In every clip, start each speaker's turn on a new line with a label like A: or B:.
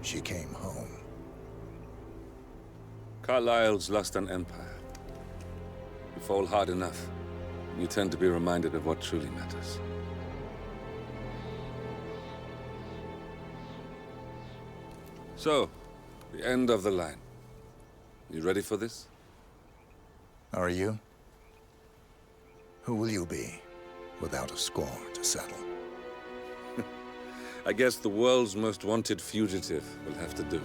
A: she came home.
B: Carlyle's lost an empire. You fall hard enough, you tend to be reminded of what truly matters. So, the end of the line. You ready for this?
A: Are you? Who will you be, without a score to settle?
B: I guess the world's most wanted fugitive will have to do.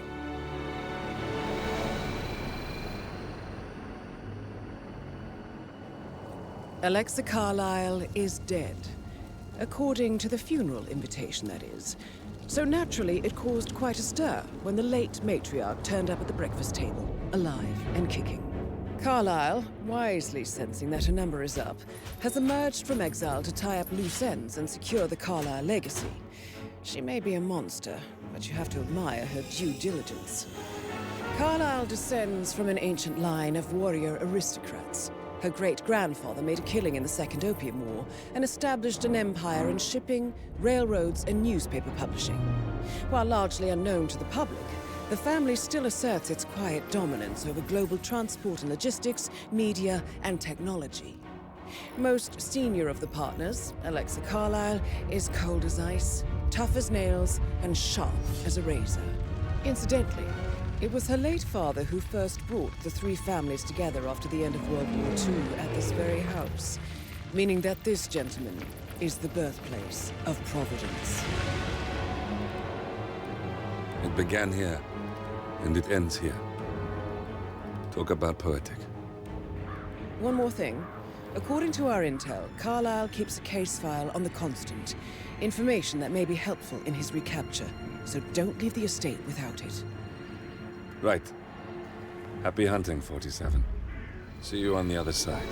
C: Alexa Carlyle is dead. According to the funeral invitation, that is. So naturally, it caused quite a stir when the late matriarch turned up at the breakfast table, alive and kicking. Carlyle, wisely sensing that her number is up, has emerged from exile to tie up loose ends and secure the Carlyle legacy. She may be a monster, but you have to admire her due diligence. Carlyle descends from an ancient line of warrior aristocrats. Her great-grandfather made a killing in the Second Opium War and established an empire in shipping, railroads, and newspaper publishing. While largely unknown to the public, the family still asserts its quiet dominance over global transport and logistics, media, and technology. Most senior of the partners, Alexa Carlyle, is cold as ice, tough as nails, and sharp as a razor. Incidentally, it was her late father who first brought the three families together after the end of World War II at this very house, meaning that this gentleman is the birthplace of Providence.
B: It began here, and it ends here. Talk about poetic.
C: One more thing. According to our intel, Carlyle keeps a case file on the Constant. Information that may be helpful in his recapture, so don't leave the estate without it.
B: Right. Happy hunting, 47. See you on the other side.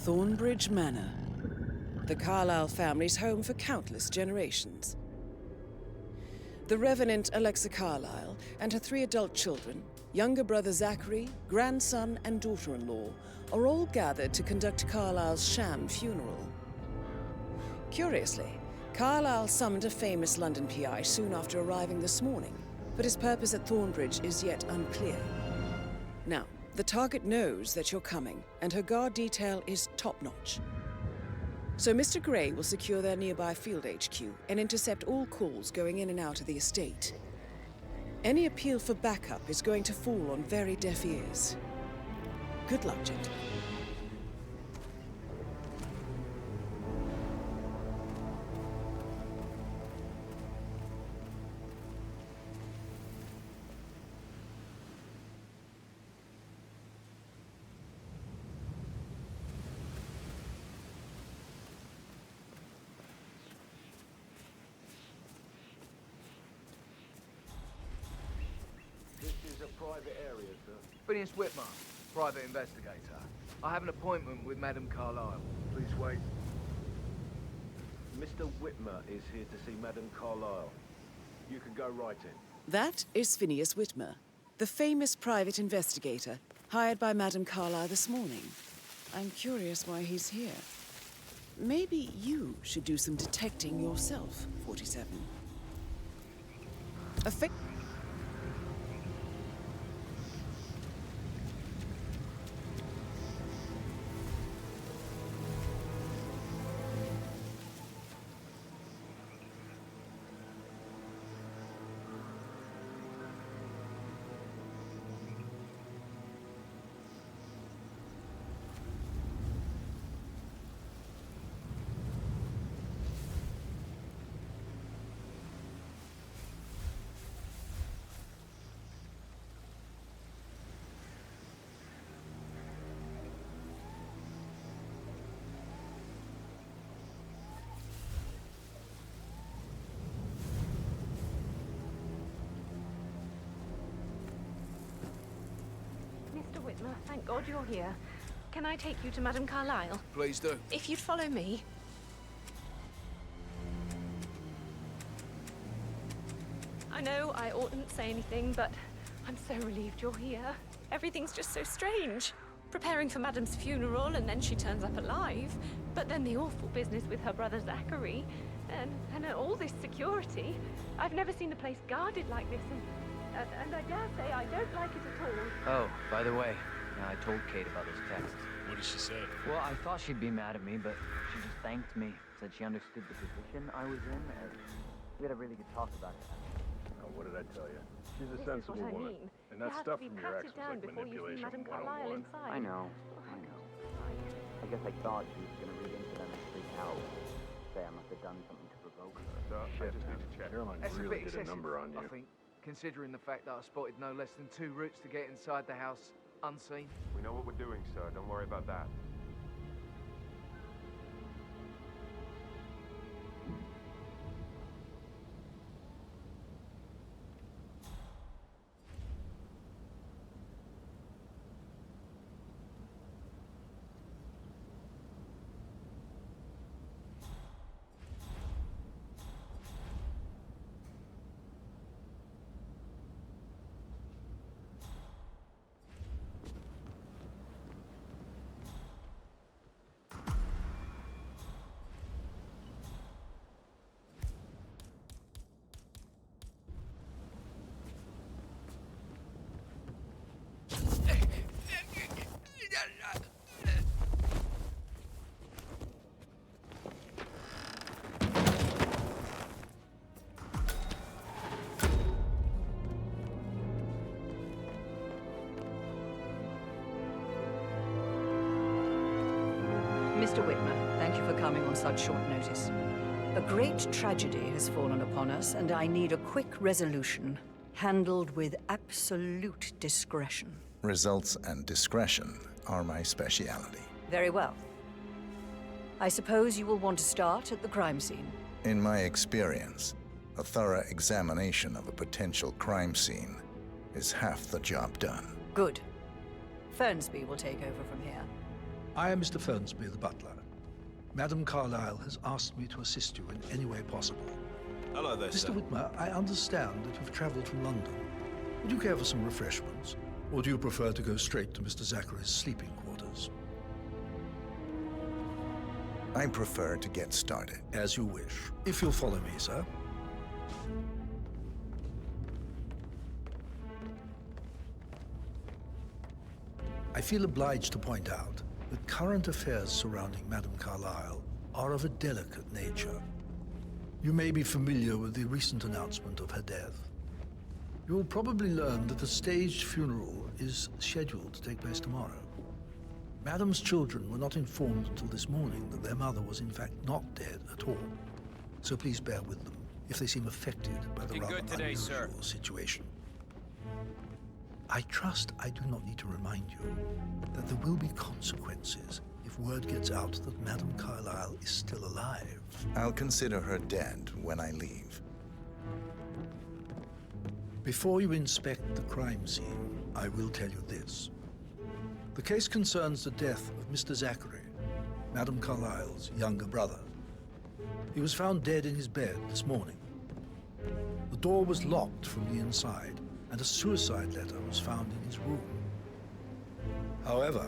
C: Thornbridge Manor, the Carlyle family's home for countless generations. The Revenant Alexa Carlyle and her 3 adult children, younger brother Zachary, grandson, and daughter-in-law, are all gathered to conduct Carlyle's sham funeral. Curiously, Carlyle summoned a famous London PI soon after arriving this morning, but his purpose at Thornbridge is yet unclear. Now, the target knows that you're coming, and her guard detail is top-notch. So Mr. Gray will secure their nearby field HQ and intercept all calls going in and out of the estate. Any appeal for backup is going to fall on very deaf ears. Good luck, gentlemen.
D: private area, sir.
E: Phineas Whitmer, private investigator. I have an appointment with Madame Carlyle. Please wait.
D: Mr. Whitmer is here to see Madame Carlyle. You can go right in.
C: That is Phineas Whitmer, the famous private investigator hired by Madame Carlyle this morning. I'm curious why he's here. Maybe you should do some detecting yourself, 47. A fa-
F: Mr. Whitmer, thank God you're here. Can I take you to Madame Carlyle?
E: Please do.
F: If you'd follow me. I know I oughtn't say anything, but I'm so relieved you're here. Everything's just so strange. Preparing for Madame's funeral, and then she turns up alive. But then the awful business with her brother Zachary. And all this security. I've never seen the place guarded like this, and I dare say I don't like it at all.
G: Oh, by the way, I told Kate about this text.
H: What did she say?
G: Well, I thought she'd be mad at me, but she just thanked me. Said she understood the position I was in, and we had a really good talk about it.
D: Oh, what did I tell you? She's a
F: This is
D: sensible
F: what I
D: woman.
F: mean.
D: And
F: You
D: that
F: have
D: stuff
F: to be
D: from your ex
F: patted
D: was
F: down
D: like
F: before you see
D: manipulation
F: Madame Carlyle
D: 101.
F: inside.
G: I know. I guess I thought she was gonna read into them and freak out. Say I must have done something to provoke her.
D: So, I just need to check. Caroline
E: That's a
D: really
E: bit
D: did a
E: excessive,
D: number on you.
E: I think, considering the fact that I spotted no less than 2 routes to get inside the house unseen.
D: We know what we're doing, sir. Don't worry about that.
I: Mr. Whitmer, thank you for coming on such short notice. A great tragedy has fallen upon us, and I need a quick resolution, handled with absolute discretion.
A: Results and discretion are my speciality.
I: Very well. I suppose you will want to start at the crime scene.
A: In my experience, a thorough examination of a potential crime scene is half the job done.
I: Good. Fernsby will take over from here.
J: I am Mr. Fernsby, the butler. Madame Carlyle has asked me to assist you in any way possible.
H: Hello there,
J: Mr. Whitmer, I understand that you've traveled from London. Would you care for some refreshments? Or do you prefer to go straight to Mr. Zachary's sleeping quarters?
A: I prefer to get started.
J: As you wish. If you'll follow me, sir. I feel obliged to point out that current affairs surrounding Madame Carlyle are of a delicate nature. You may be familiar with the recent announcement of her death. You will probably learn that a staged funeral is scheduled to take place tomorrow. Madame's children were not informed until this morning that their mother was in fact not dead at all. So please bear with them if they seem affected by the rather unusual situation. I trust I do not need to remind you that there will be consequences if word gets out that Madame Carlyle is still alive.
A: I'll consider her dead when I leave.
J: Before you inspect the crime scene, I will tell you this. The case concerns the death of Mr. Zachary, Madame Carlyle's younger brother. He was found dead in his bed this morning. The door was locked from the inside, and a suicide letter was found in his room. However,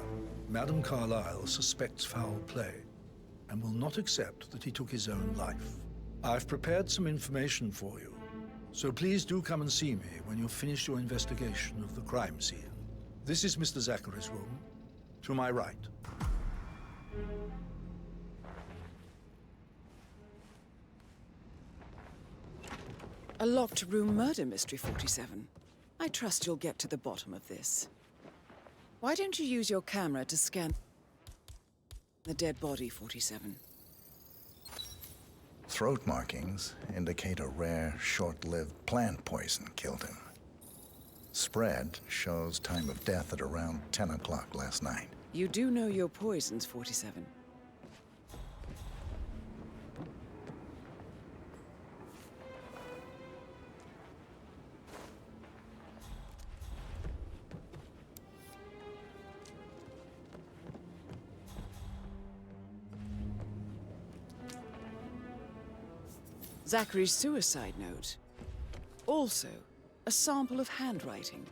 J: Madame Carlyle suspects foul play and will not accept that he took his own life. I've prepared some information for you, so please do come and see me when you've finished your investigation of the crime scene. This is Mr. Zachary's room, to my right.
C: A locked room murder mystery, 47. I trust you'll get to the bottom of this. Why don't you use your camera to scan the dead body, 47?
A: Throat markings indicate a rare, short-lived plant poison killed him. Spread shows time of death at around 10 o'clock last night.
C: You do know your poisons, 47. Zachary's suicide note. Also, a sample of handwriting.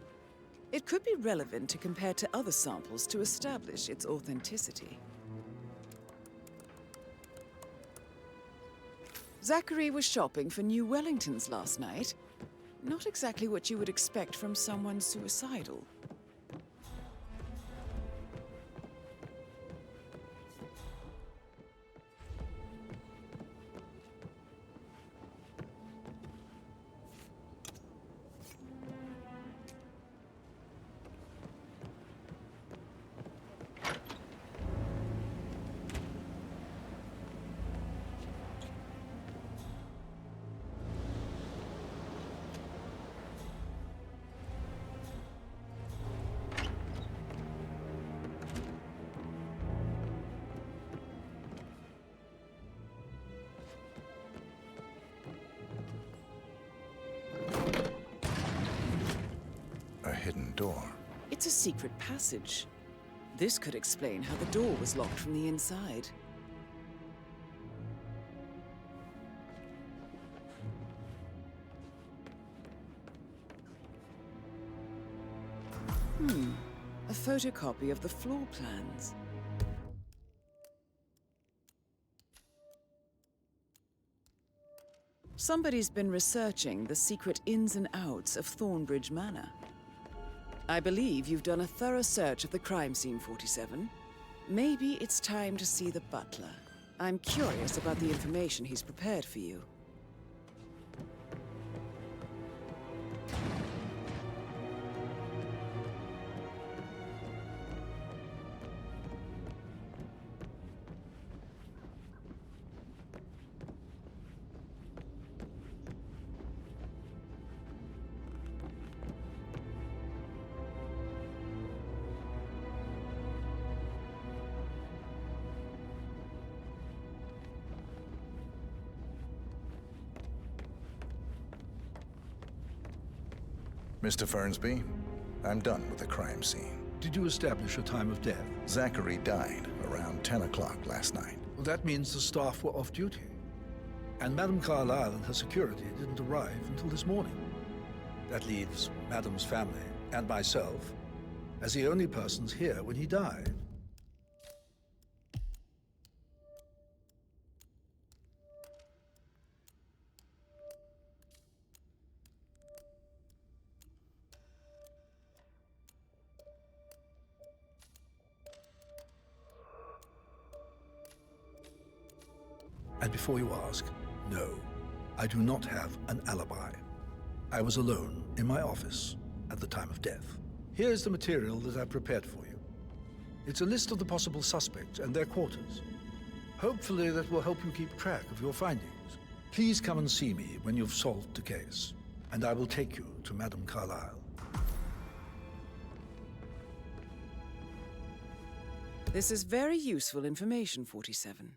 C: It could be relevant to compare to other samples to establish its authenticity. Zachary was shopping for New Wellingtons last night. Not exactly what you would expect from someone suicidal.
A: A hidden door.
C: It's a secret passage. This could explain how the door was locked from the inside. A photocopy of the floor plans. Somebody's been researching the secret ins and outs of Thornbridge Manor. I believe you've done a thorough search of the crime scene, 47. Maybe it's time to see the butler. I'm curious about the information he's prepared for you.
A: Mr. Fernsby, I'm done with the crime scene.
J: Did you establish a time of death?
A: Zachary died around 10 o'clock last night.
J: Well, that means the staff were off duty. And Madame Carlyle and her security didn't arrive until this morning. That leaves Madame's family and myself as the only persons here when he died. And before you ask, no, I do not have an alibi. I was alone in my office at the time of death. Here is the material that I prepared for you. It's a list of the possible suspects and their quarters. Hopefully that will help you keep track of your findings. Please come and see me when you've solved the case, and I will take you to Madame Carlyle.
C: This is very useful information, 47.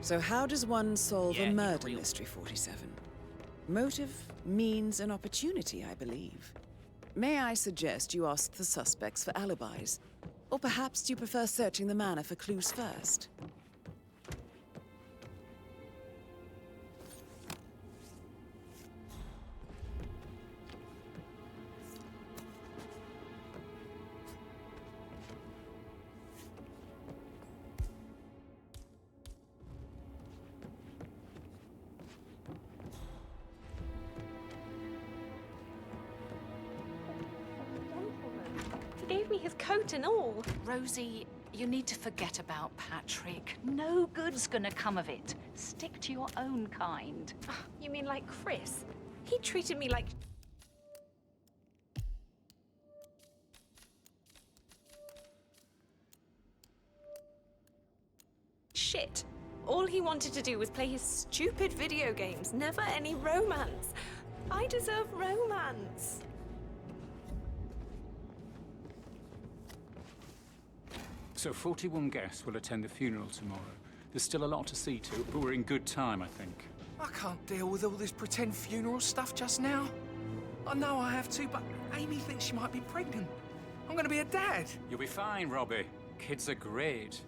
C: So how does one solve
K: Yeah,
C: a
K: keep it
C: murder
K: real.
C: mystery, 47? Motive, means, and opportunity, I believe. May I suggest you ask the suspects for alibis? Or perhaps you prefer searching the manor for clues first?
F: He gave me his coat and all.
L: Rosie, you need to forget about Patrick. No good's gonna come of it. Stick to your own kind.
F: You mean like Chris? He treated me like... shit. All he wanted to do was play his stupid video games, never any romance. I deserve romance.
K: So 41 guests will attend the funeral tomorrow. There's still a lot to see to, but we're in good time, I think.
M: I can't deal with all this pretend funeral stuff just now. I know I have to, but Amy thinks she might be pregnant. I'm gonna be a dad.
K: You'll be fine, Robbie. Kids are great.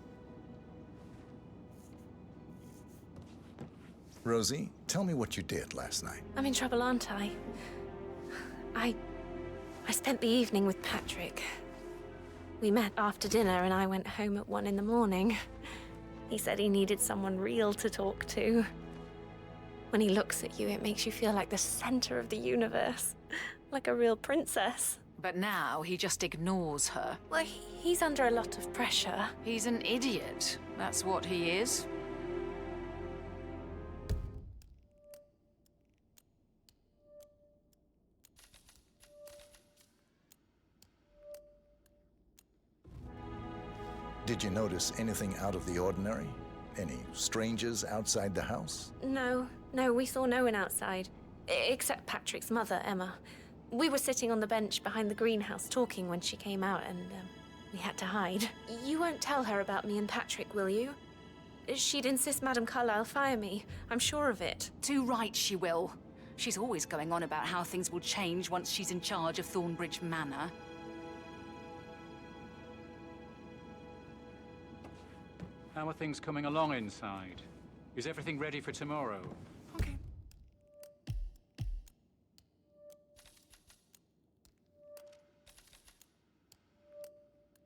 A: Rosie, tell me what you did last night.
F: I'm in trouble, aren't I? I spent the evening with Patrick. We met after dinner and I went home at 1 in the morning. He said he needed someone real to talk to. When he looks at you, it makes you feel like the center of the universe. Like a real princess.
L: But now he just ignores her.
F: Well, he's under a lot of pressure.
L: He's an idiot. That's what he is.
A: Did you notice anything out of the ordinary? Any strangers outside the house?
F: No, we saw no one outside. Except Patrick's mother, Emma. We were sitting on the bench behind the greenhouse talking when she came out and we had to hide. You won't tell her about me and Patrick, will you? She'd insist Madame Carlyle fire me. I'm sure of it.
L: Too right she will. She's always going on about how things will change once she's in charge of Thornbridge Manor.
K: How are things coming along inside? Is everything ready for tomorrow?
M: Okay.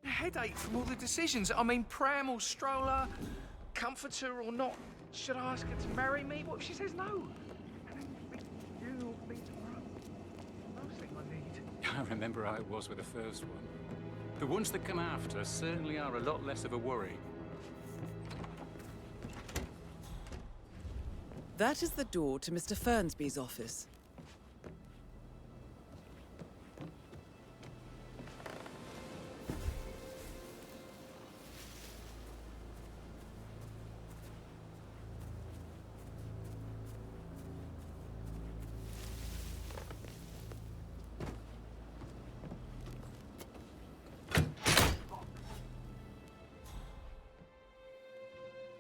M: A headache from all the decisions. I mean, pram or stroller, comforter or not. Should I ask her to marry me? What if she says no? And then meet you or me tomorrow? Those things I need.
K: I remember how it was with the first one. The ones that come after certainly are a lot less of a worry.
C: That is the door to Mr. Fernsby's office.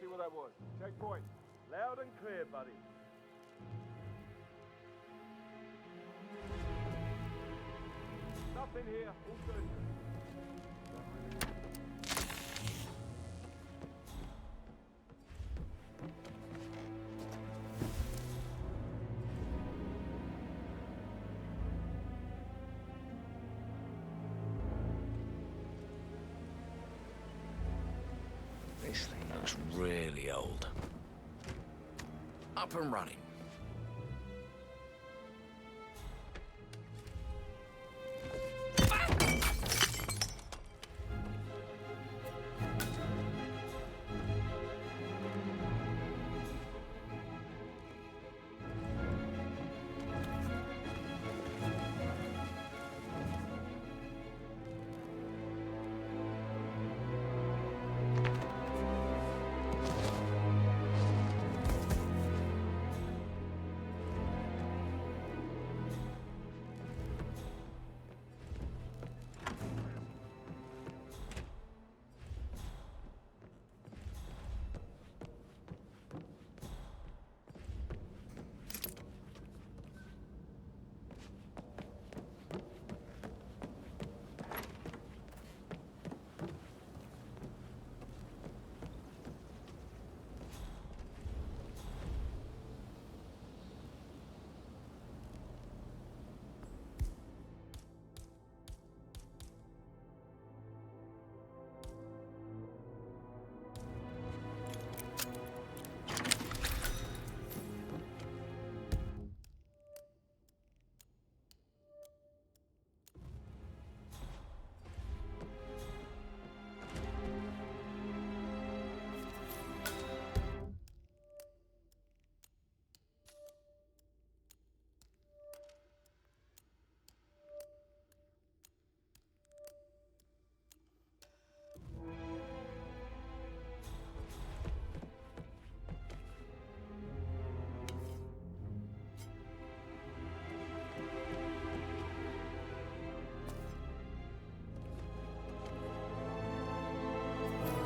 D: See what that was. Checkpoint. Loud and clear, buddy. Nothing here. All good.
M: This thing looks really old. Up and running.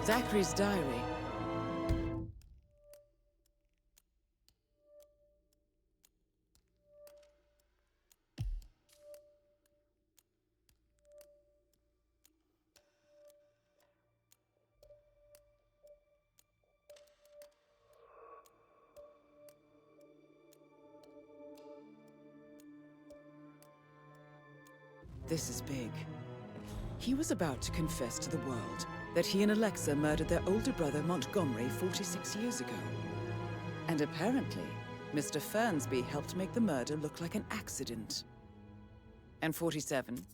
C: Zachary's diary. This is big. He was about to confess to the world that he and Alexa murdered their older brother Montgomery 46 years ago. And apparently, Mr. Fernsby helped make the murder look like an accident. And 47,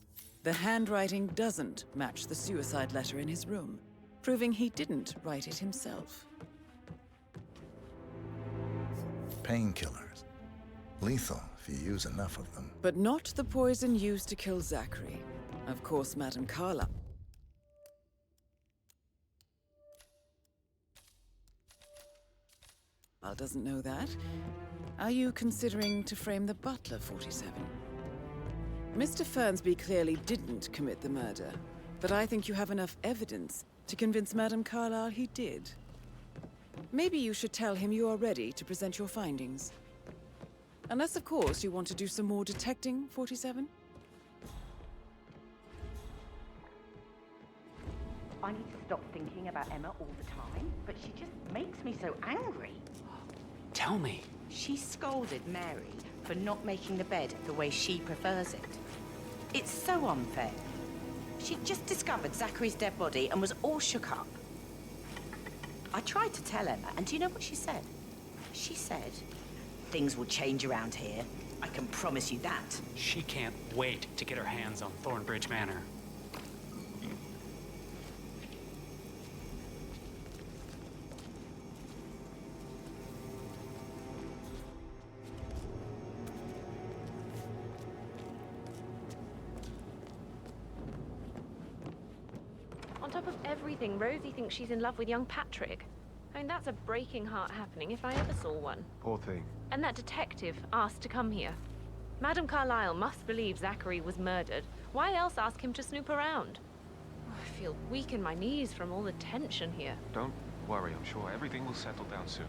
C: the handwriting doesn't match the suicide letter in his room, proving he didn't write it himself.
A: Painkillers. Lethal if you use enough of them.
C: But not the poison used to kill Zachary. Of course, Madame Carla. Doesn't know that. Are you considering to frame the butler, 47? Mr. Fernsby clearly didn't commit the murder, but I think you have enough evidence to convince Madame Carlyle he did. Maybe you should tell him you are ready to present your findings. Unless, of course, you want to do some more detecting, 47?
N: I need to stop thinking about Emma all the time, but she just makes me so angry.
K: Tell me.
N: She scolded Mary for not making the bed the way she prefers it. It's so unfair. She just discovered Zachary's dead body and was all shook up. I tried to tell Emma, and do you know what she said? She said, "Things will change around here. I can promise you that."
K: She can't wait to get her hands on Thornbridge Manor.
F: On top of everything, Rosie thinks she's in love with young Patrick. I mean, that's a breaking heart happening if I ever saw one.
D: Poor thing.
F: And that detective asked to come here. Madame Carlyle must believe Zachary was murdered. Why else ask him to snoop around? Oh, I feel weak in my knees from all the tension here.
O: Don't worry, I'm sure everything will settle down soon.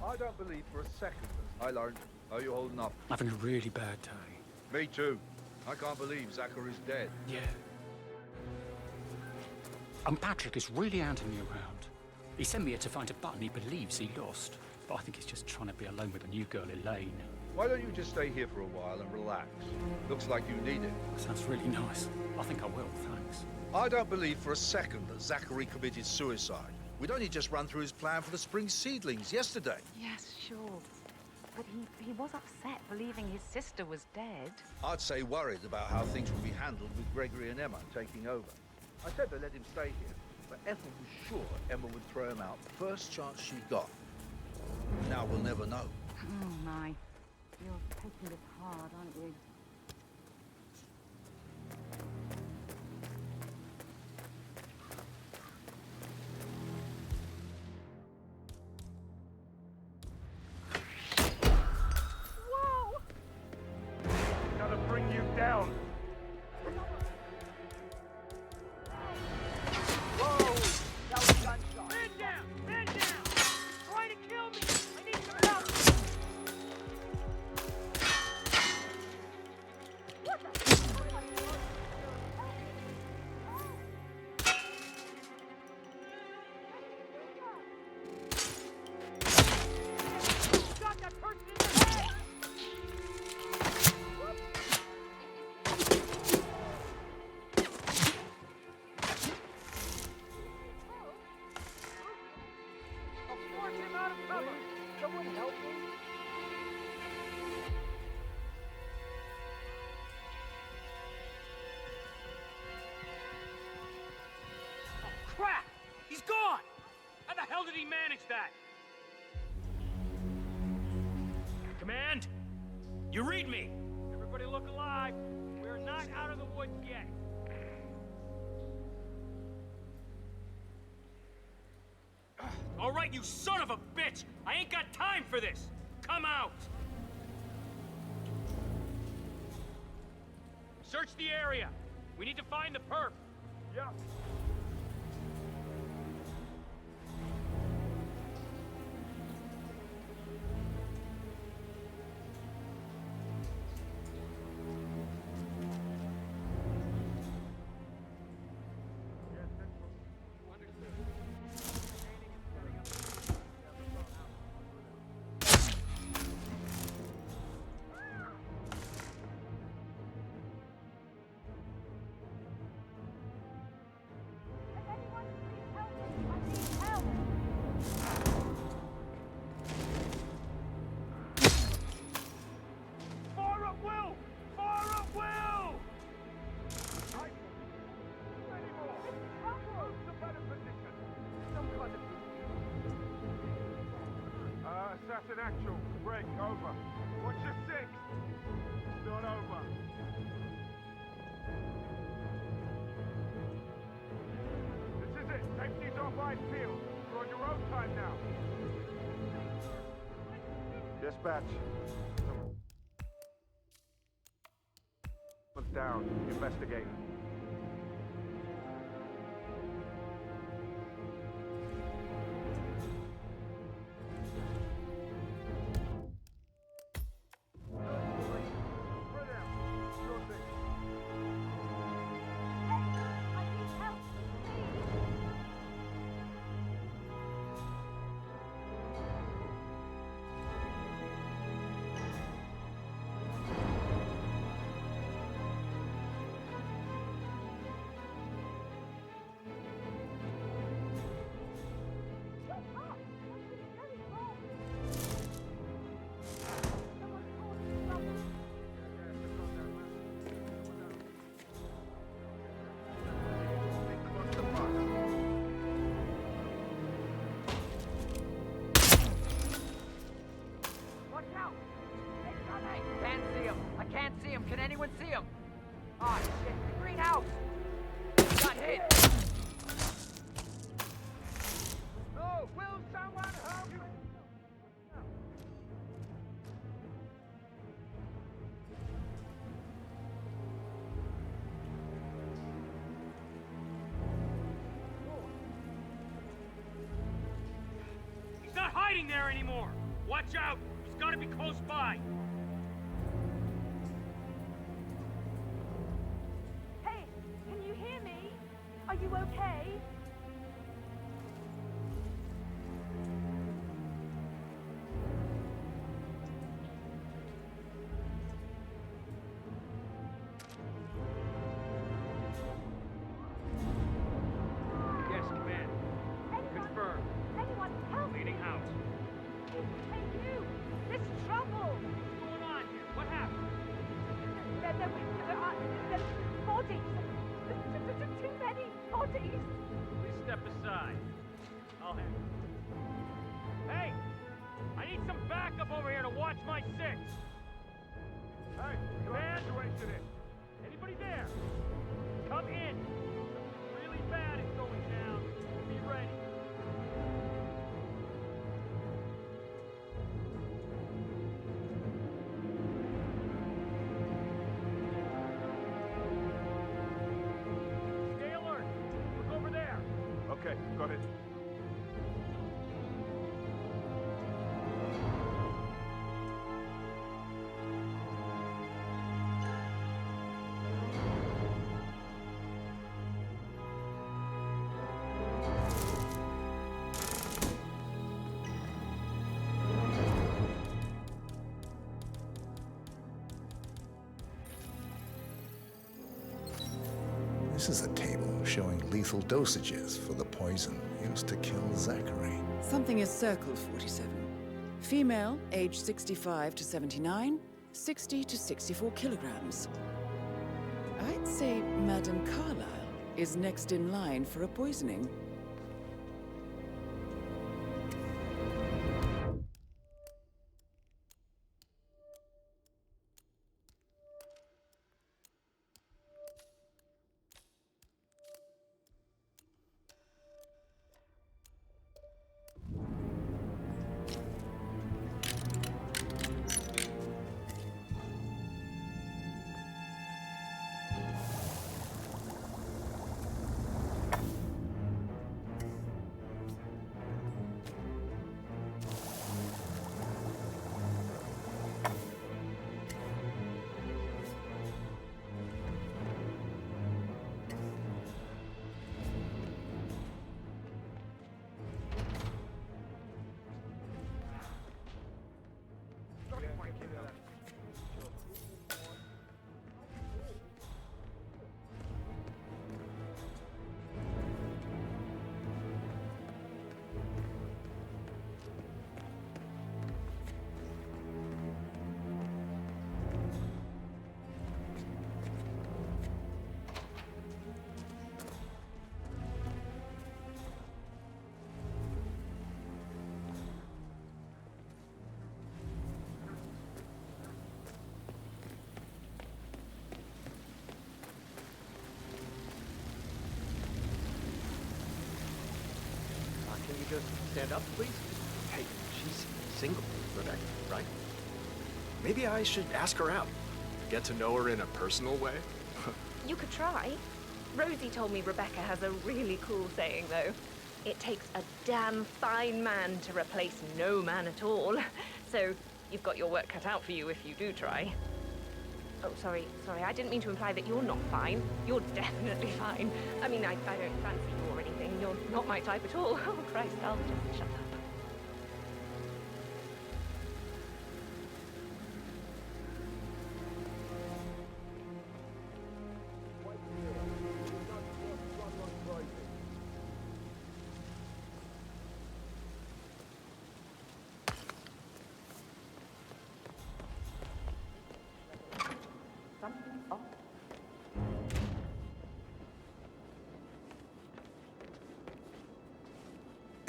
P: I don't believe for a second I learned. How are you holding up?
K: Having a really bad day.
P: Me too. I can't believe Zachary's dead.
K: Yeah. And Patrick is really hounding me around. He sent me here to find a button he believes he lost. But I think he's just trying to be alone with a new girl, Elaine.
P: Why don't you just stay here for a while and relax? Looks like you need it.
K: That sounds really nice. I think I will, thanks.
P: I don't believe for a second that Zachary committed suicide. We'd only just run through his plan for the spring seedlings yesterday.
L: Yes, sure. But he was upset believing his sister was dead.
P: I'd say worried about how things would be handled with Gregory and Emma taking over. I said to let him stay here, but Ethel was sure Emma would throw him out the first chance she got. Now we'll never know.
L: Oh, my. You're taking this hard, aren't you?
D: Gotta bring you down.
E: Whoa! That was gunshot.
D: Man down! Man down! Trying to kill me! I need some help!
Q: You read me? Everybody look alive. We're not out of the woods yet. All right, you son of a bitch! I ain't got time for this! Come out! Search the area. We need to find the perp. Yeah.
R: Assassin actual. Break, over. What's your six? It's not over. This is it. Safety's off ice field. You're on your own time now. Dispatch. Someone's down. Investigate.
E: Can anyone see him? Ah, shit. The greenhouse! Got hit! Oh, will someone help you?
Q: He's not hiding there anymore! Watch out! He's gotta be close by!
F: Are you okay?
Q: Yes, command. Confirmed.
F: Anyone help me!
Q: Leading out.
F: Hey, you! There's trouble!
Q: What's going on here? What happened?
F: There's bodies! Too many bodies!
Q: Please step aside. I'll handle it. Hey! I need some backup over here to watch my six!
R: Hey,
Q: command!
R: Situation is.
Q: Anybody there? Come in! Something really bad is going down. Be ready. Stay alert. Look over there.
R: Okay, got it.
A: This is a table showing lethal dosages for the poison used to kill Zachary.
C: Something is circled, 47. Female, age 65 to 79, 60 to 64 kilograms. I'd say Madame Carlyle is next in line for a poisoning.
S: stand up, please? Hey, she's single, Rebecca, right? Maybe I should ask her out. Get to know her in a personal way.
F: You could try. Rosie told me Rebecca has a really cool saying, though. It takes a damn fine man to replace no man at all. So you've got your work cut out for you if you do try. Oh, sorry, I didn't mean to imply that you're not fine. You're definitely fine. I mean, I don't fancy you or anything. You're not my type at all. Oh, Christ, I'll just shut up.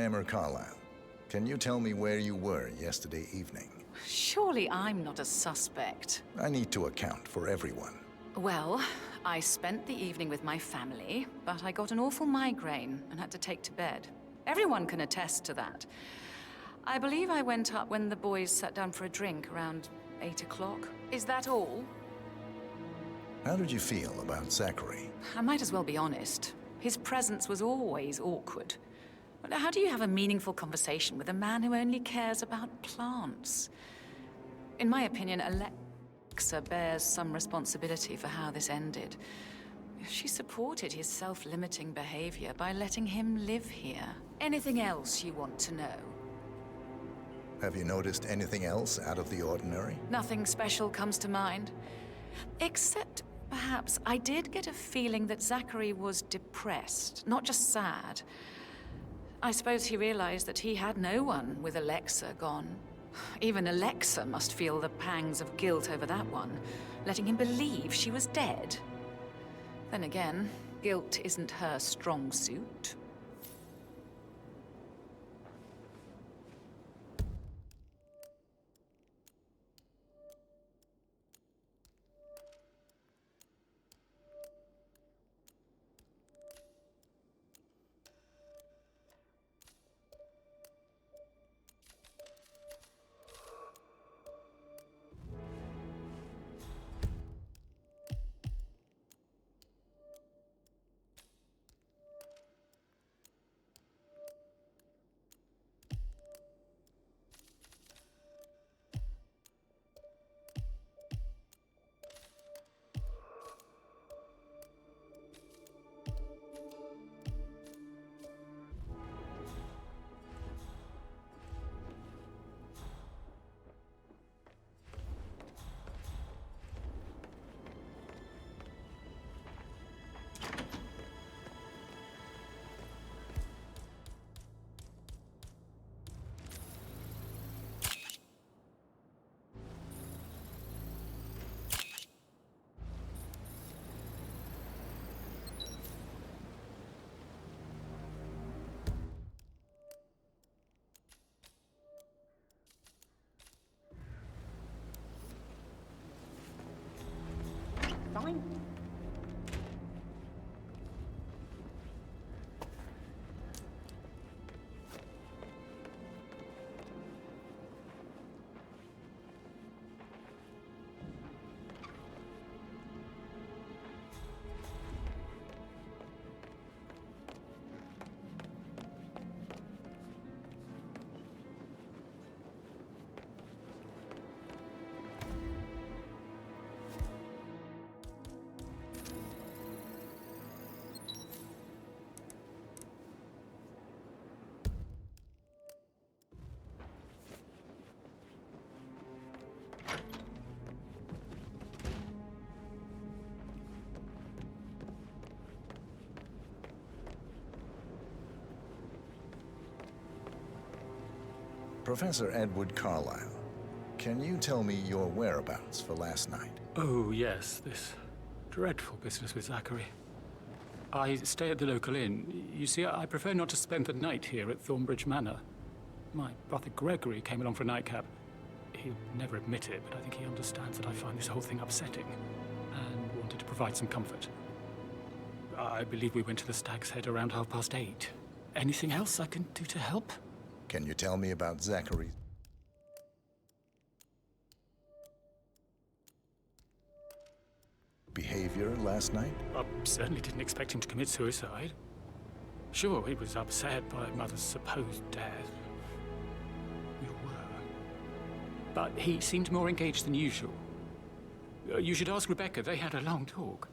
A: Emma Carlisle, can you tell me where you were yesterday evening?
L: Surely I'm not a suspect.
A: I need to account for everyone.
L: Well, I spent the evening with my family, but I got an awful migraine and had to take to bed. Everyone can attest to that. I believe I went up when the boys sat down for a drink around 8 o'clock. Is that all?
A: How did you feel about Zachary?
L: I might as well be honest. His presence was always awkward. How do you have a meaningful conversation with a man who only cares about plants? In my opinion, Alexa bears some responsibility for how this ended. She supported his self-limiting behavior by letting him live here. Anything else you want to know?
A: Have you noticed anything else out of the ordinary?
L: Nothing special comes to mind. Except, perhaps, I did get a feeling that Zachary was depressed, not just sad. I suppose he realized that he had no one with Alexa gone. Even Alexa must feel the pangs of guilt over that one, letting him believe she was dead. Then again, guilt isn't her strong suit.
N: Fine.
A: Professor Edward Carlisle, can you tell me your whereabouts for last night?
K: Oh, yes, this dreadful business with Zachary. I stay at the local inn. You see, I prefer not to spend the night here at Thornbridge Manor. My brother Gregory came along for a nightcap. He'll never admit it, but I think he understands that I find this whole thing upsetting and wanted to provide some comfort. I believe we went to the Stag's Head around 8:30. Anything else I can do to help?
A: Can you tell me about Zachary's behavior last night?
K: I certainly didn't expect him to commit suicide. Sure, he was upset by Mother's supposed death. We were. But he seemed more engaged than usual. You should ask Rebecca. They had a long talk.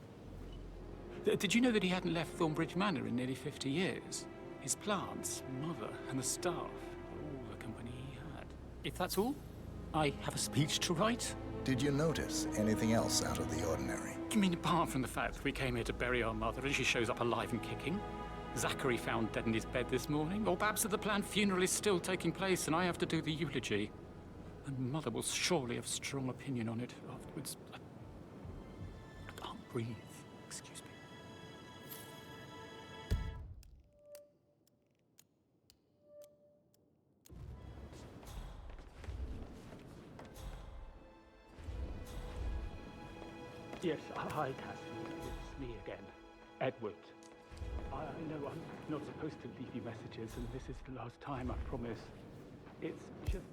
K: Did you know that he hadn't left Thornbridge Manor in nearly 50 years? His plants, Mother, and the staff, all the company he had. If that's all, I have a speech to write.
A: Did you notice anything else out of the ordinary?
K: You mean apart from the fact that we came here to bury our mother and she shows up alive and kicking? Zachary found dead in his bed this morning? Or perhaps that the planned funeral is still taking place and I have to do the eulogy? And Mother will surely have a strong opinion on it afterwards. I can't breathe. Excuse me. Yes, hi, Cassie. It's me again. Edward. I know I'm not supposed to leave you messages, and this is the last time, I promise. It's just...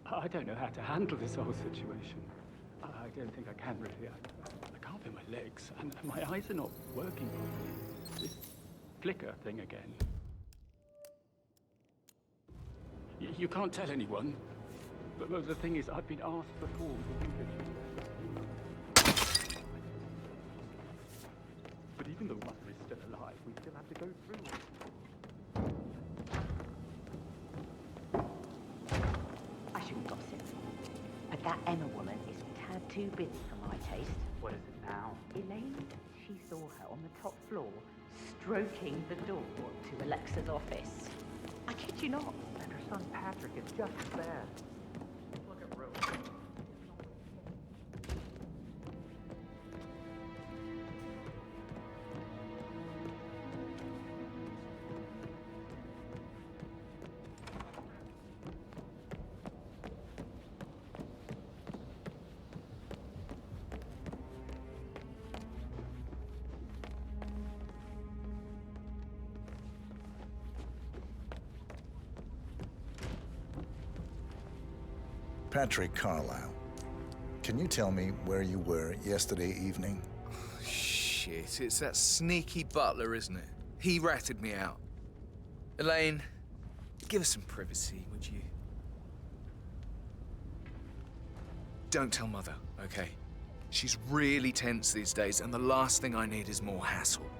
K: I don't know how to handle this whole situation. I don't think I can really. I can't feel my legs, and my eyes are not working properly. This flicker thing again. You can't tell anyone, but the thing is, I've been asked before with the eulogy. But even though Mother is still alive, we still have to go through it.
N: I shouldn't gossip, but that Emma woman is a tad too busy for my taste.
G: What is it now?
N: Elaine, she saw her on the top floor, stroking the door to Alexa's office. I kid you not.
G: And her son Patrick is just as bad. Look at Rose.
A: Patrick Carlisle, can you tell me where you were yesterday evening?
M: Shit, it's that sneaky butler, isn't it? He ratted me out. Elaine, give us some privacy, would you? Don't tell Mother, okay? She's really tense these days, and the last thing I need is more hassle.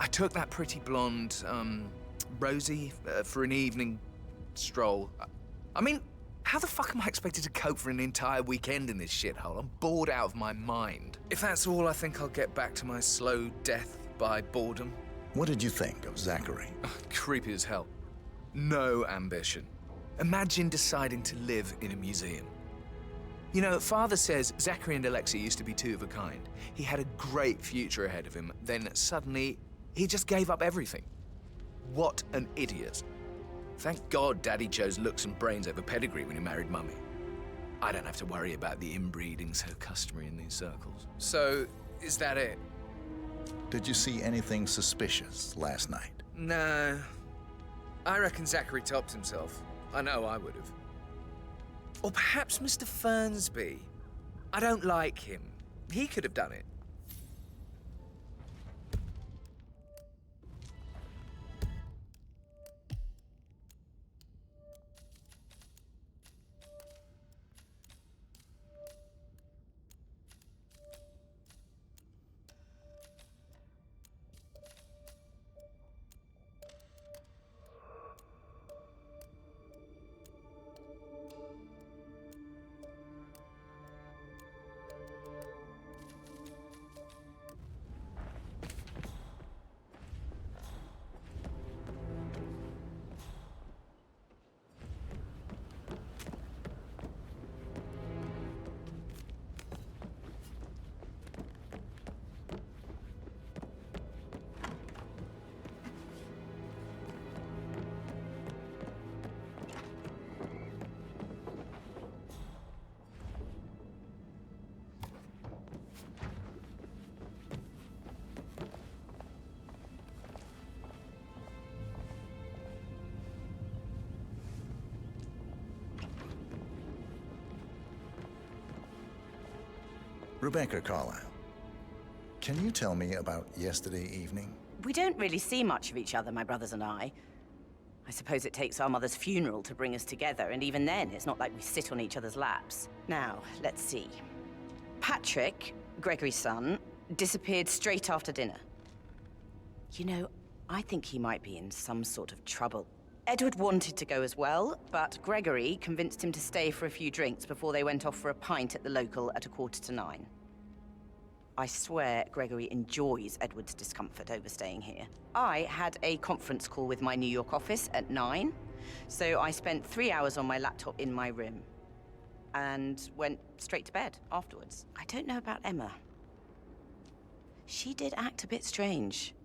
M: I took that pretty blonde, Rosie, for an evening stroll. I mean, how the fuck am I expected to cope for an entire weekend in this shithole? I'm bored out of my mind. If that's all, I think I'll get back to my slow death by boredom.
A: What did you think of Zachary?
M: Creepy as hell. No ambition. Imagine deciding to live in a museum. You know, Father says Zachary and Alexa used to be two of a kind. He had a great future ahead of him, then suddenly, he just gave up everything. What an idiot. Thank God Daddy chose looks and brains over pedigree when he married Mummy. I don't have to worry about the inbreeding so customary in these circles. So, is that it?
A: Did you see anything suspicious last night?
M: No. I reckon Zachary topped himself. I know I would have. Or perhaps Mr. Fernsby. I don't like him. He could have done it.
A: Rebecca Carlyle, can you tell me about yesterday evening?
N: We don't really see much of each other, my brothers and I. I suppose it takes our mother's funeral to bring us together, and even then, it's not like we sit on each other's laps. Now, let's see. Patrick, Gregory's son, disappeared straight after dinner. You know, I think he might be in some sort of trouble. Edward wanted to go as well, but Gregory convinced him to stay for a few drinks before they went off for a pint at the local at 9:15. I swear Gregory enjoys Edward's discomfort overstaying here. I had a conference call with my New York office at 9, so I spent 3 hours on my laptop in my room and went straight to bed afterwards. I don't know about Emma. She did act a bit strange.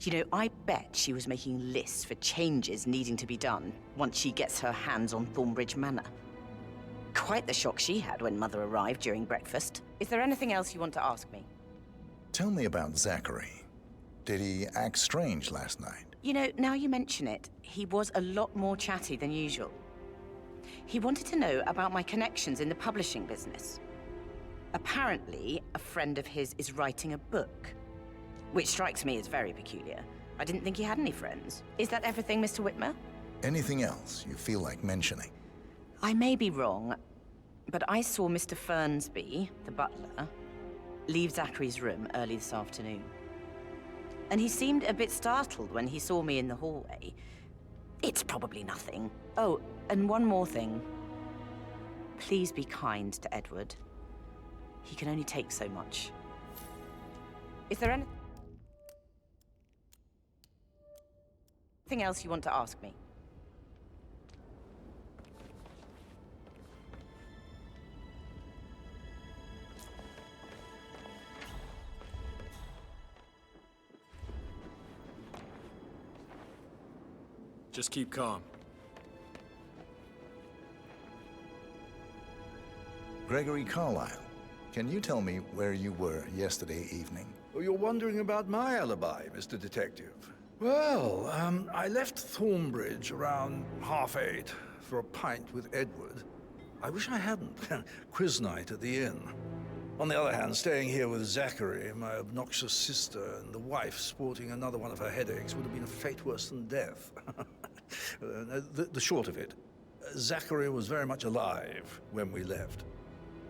N: You know, I bet she was making lists for changes needing to be done once she gets her hands on Thornbridge Manor. Quite the shock she had when Mother arrived during breakfast. Is there anything else you want to ask me?
A: Tell me about Zachary. Did he act strange last night?
N: You know, now you mention it, he was a lot more chatty than usual. He wanted to know about my connections in the publishing business. Apparently, a friend of his is writing a book, which strikes me as very peculiar. I didn't think he had any friends. Is that everything, Mr. Whitmer?
A: Anything else you feel like mentioning?
N: I may be wrong, but I saw Mr. Fernsby, the butler, leave Zachary's room early this afternoon. And he seemed a bit startled when he saw me in the hallway. It's probably nothing. Oh, and one more thing. Please be kind to Edward. He can only take so much. Is there anything else you want to ask me?
S: Just keep calm.
A: Gregory Carlyle, can you tell me where you were yesterday evening?
P: Oh, you're wondering about my alibi, Mr. Detective. Well, I left Thornbridge around 8:30 for a pint with Edward. I wish I hadn't. Quiz night at the inn. On the other hand, staying here with Zachary, my obnoxious sister, and the wife sporting another one of her headaches would have been a fate worse than death. The short of it, Zachary was very much alive when we left.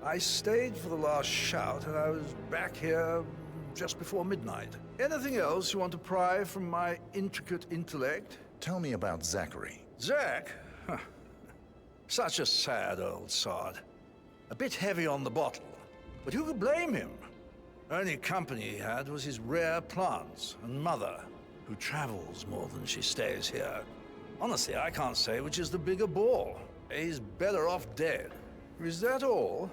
P: I stayed for the last shout, and I was back here just before midnight. Anything else you want to pry from my intricate intellect?
A: Tell me about Zachary.
P: Zach? Huh. Such a sad old sod. A bit heavy on the bottle, but who could blame him? Only company he had was his rare plants and Mother, who travels more than she stays here. Honestly, I can't say which is the bigger bore. He's better off dead. Is that all?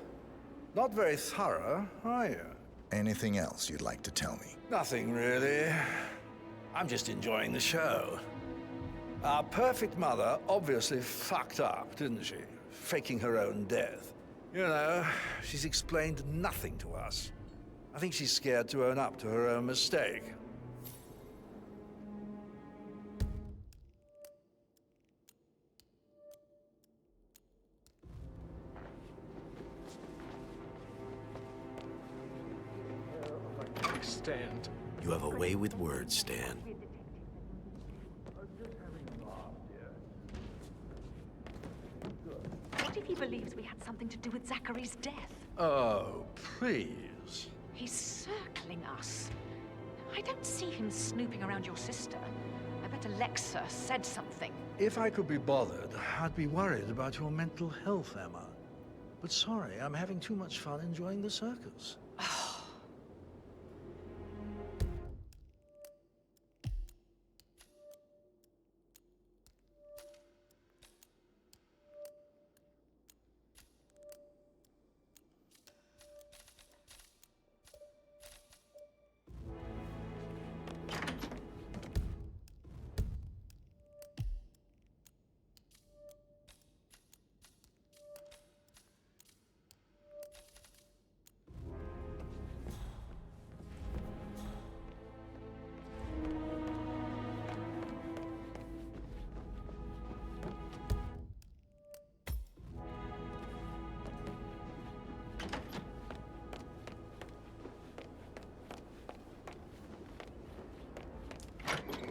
P: Not very thorough, are you?
A: Anything else you'd like to tell me?
P: Nothing, really. I'm just enjoying the show. Our perfect mother obviously fucked up, didn't she? Faking her own death. You know, she's explained nothing to us. I think she's scared to own up to her own mistake.
S: Stand.
T: You have a way with words, Stan.
L: What if he believes we had something to do with Zachary's death?
P: Oh, please.
L: He's circling us. I don't see him snooping around your sister. I bet Alexa said something.
P: If I could be bothered, I'd be worried about your mental health, Emma. But sorry, I'm having too much fun enjoying the circus.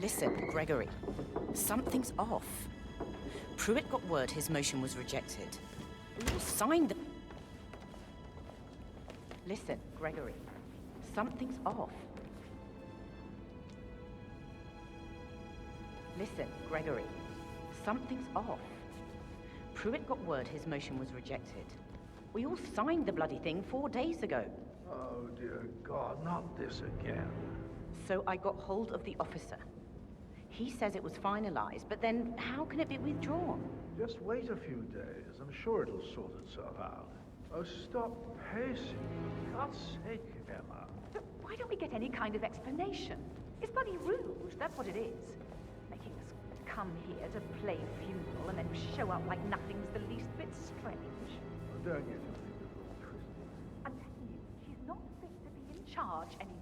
N: Listen, Gregory. Something's off. Pruitt got word his motion was rejected. We all signed the... Listen, Gregory. Something's off. Listen, Gregory. Something's off. Pruitt got word his motion was rejected. We all signed the bloody thing 4 days ago.
P: Oh, dear God, not this again.
N: So I got hold of the officer. He says it was finalized, but then how can it be withdrawn?
P: Just wait a few days. I'm sure it'll sort itself out. Oh, stop pacing. For God's sake, Emma.
U: But why don't we get any kind of explanation? It's bloody rude, that's what it is. Making us come here to play funeral and then show up like nothing's the least bit strange.
P: Oh, don't get your fingers all twisted.
U: I'm telling you, she's not fit to be in charge anymore.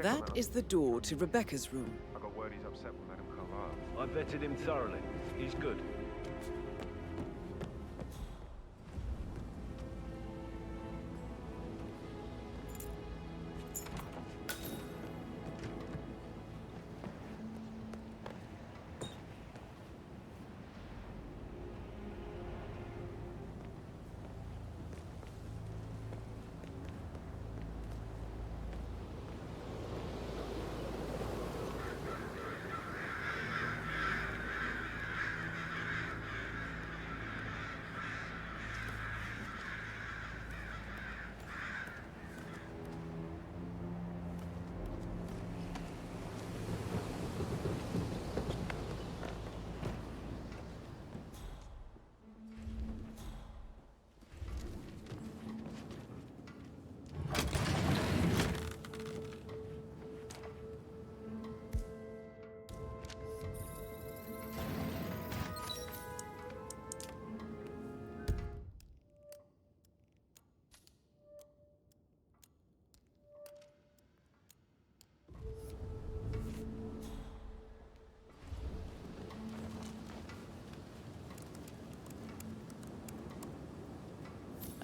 C: That is the door to Rebecca's room.
O: I got word he's upset with Madame Carlyle.
D: I vetted him thoroughly. He's good.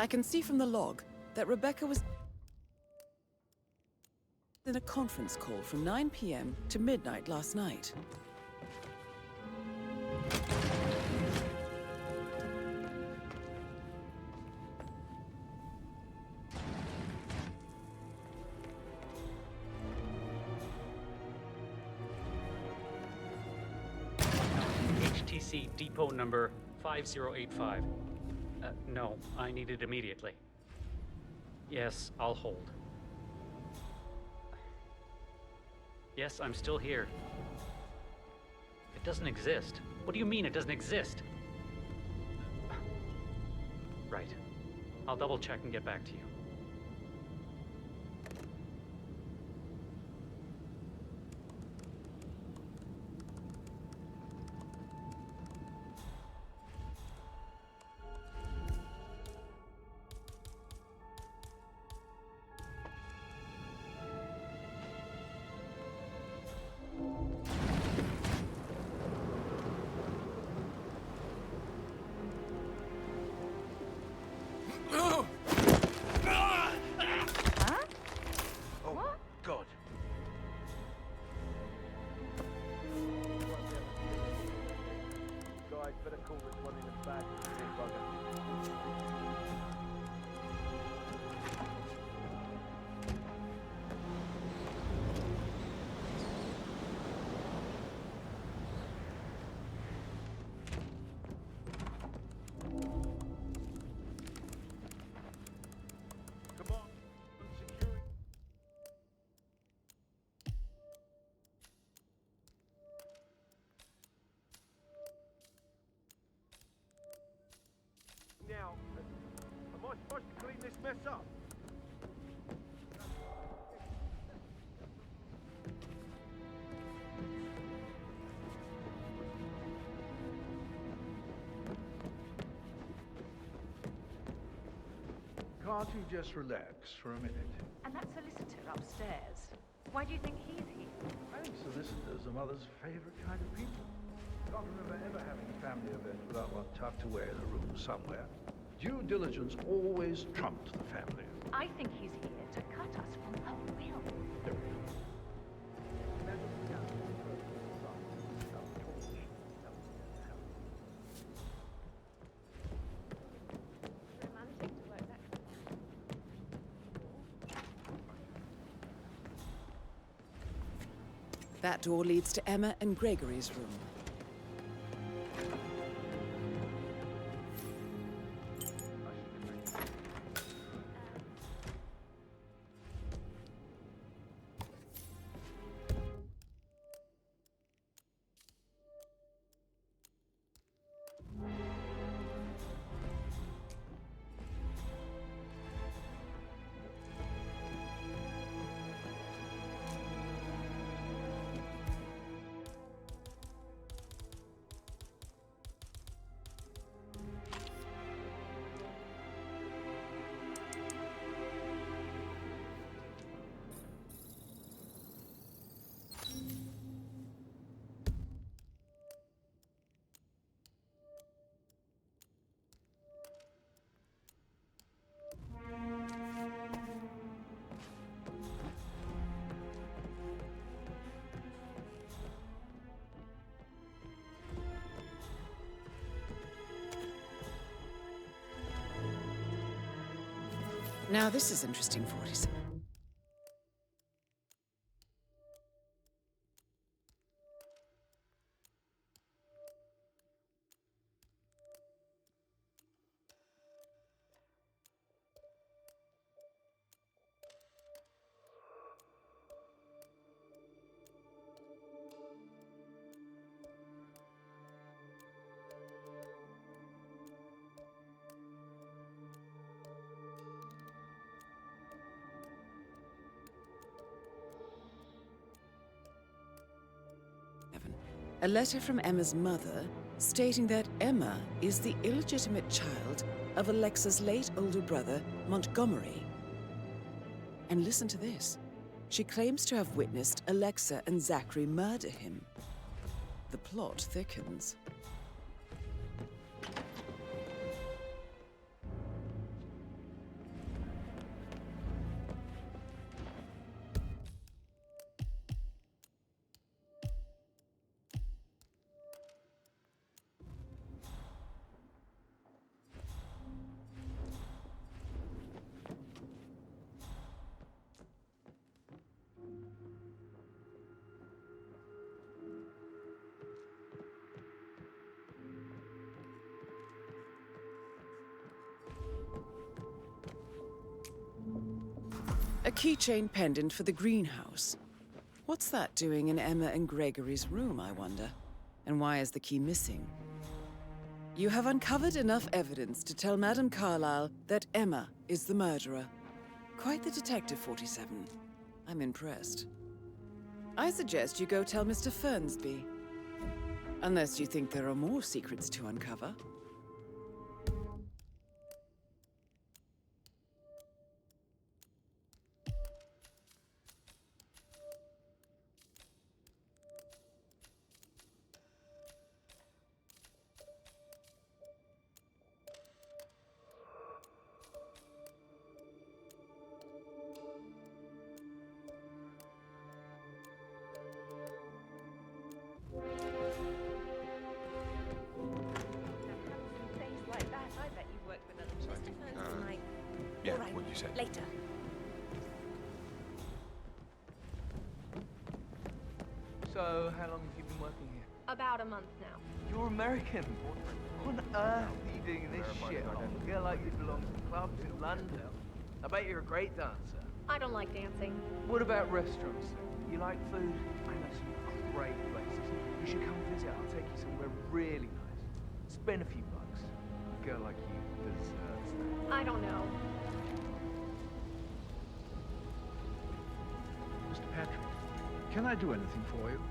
C: I can see from the log that Rebecca was in a conference call from 9 p.m. to midnight last night.
Q: HTC depot number 5085. No, I need it immediately. Yes, I'll hold. Yes, I'm still here. It doesn't exist. What do you mean it doesn't exist? Right. I'll double check and get back to you.
P: mess up. Can't you just relax for a minute?
U: And that solicitor upstairs, why do you think he's here?
P: I think solicitors are mother's favorite kind of people. Can't remember ever having a family event without one tucked away in a room somewhere. Due diligence always trumped the family.
U: I think he's here to cut us from her will.
C: That door leads to Emma and Gregory's room. Now this is interesting, 47. A letter from Emma's mother stating that Emma is the illegitimate child of Alexa's late older brother, Montgomery. And listen to this. She claims to have witnessed Alexa and Zachary murder him. The plot thickens. A keychain pendant for the greenhouse. What's that doing in Emma and Gregory's room, I wonder? And why is the key missing? You have uncovered enough evidence to tell Madame Carlyle that Emma is the murderer. Quite the detective, 47. I'm impressed. I suggest you go tell Mr. Fernsby. Unless you think there are more secrets to uncover.
O: Yeah, what you said.
F: Later.
E: So, how long have you been working here?
U: About a month now.
E: You're American. What on earth are you doing in this shit? A girl like you belongs to clubs in London. I bet you're a great dancer.
U: I don't like dancing.
E: What about restaurants? You like food? I know some great places. You should come visit. I'll take you somewhere really nice. Spend a few bucks. A girl like you deserves that.
U: I don't know.
P: Can I do anything for you?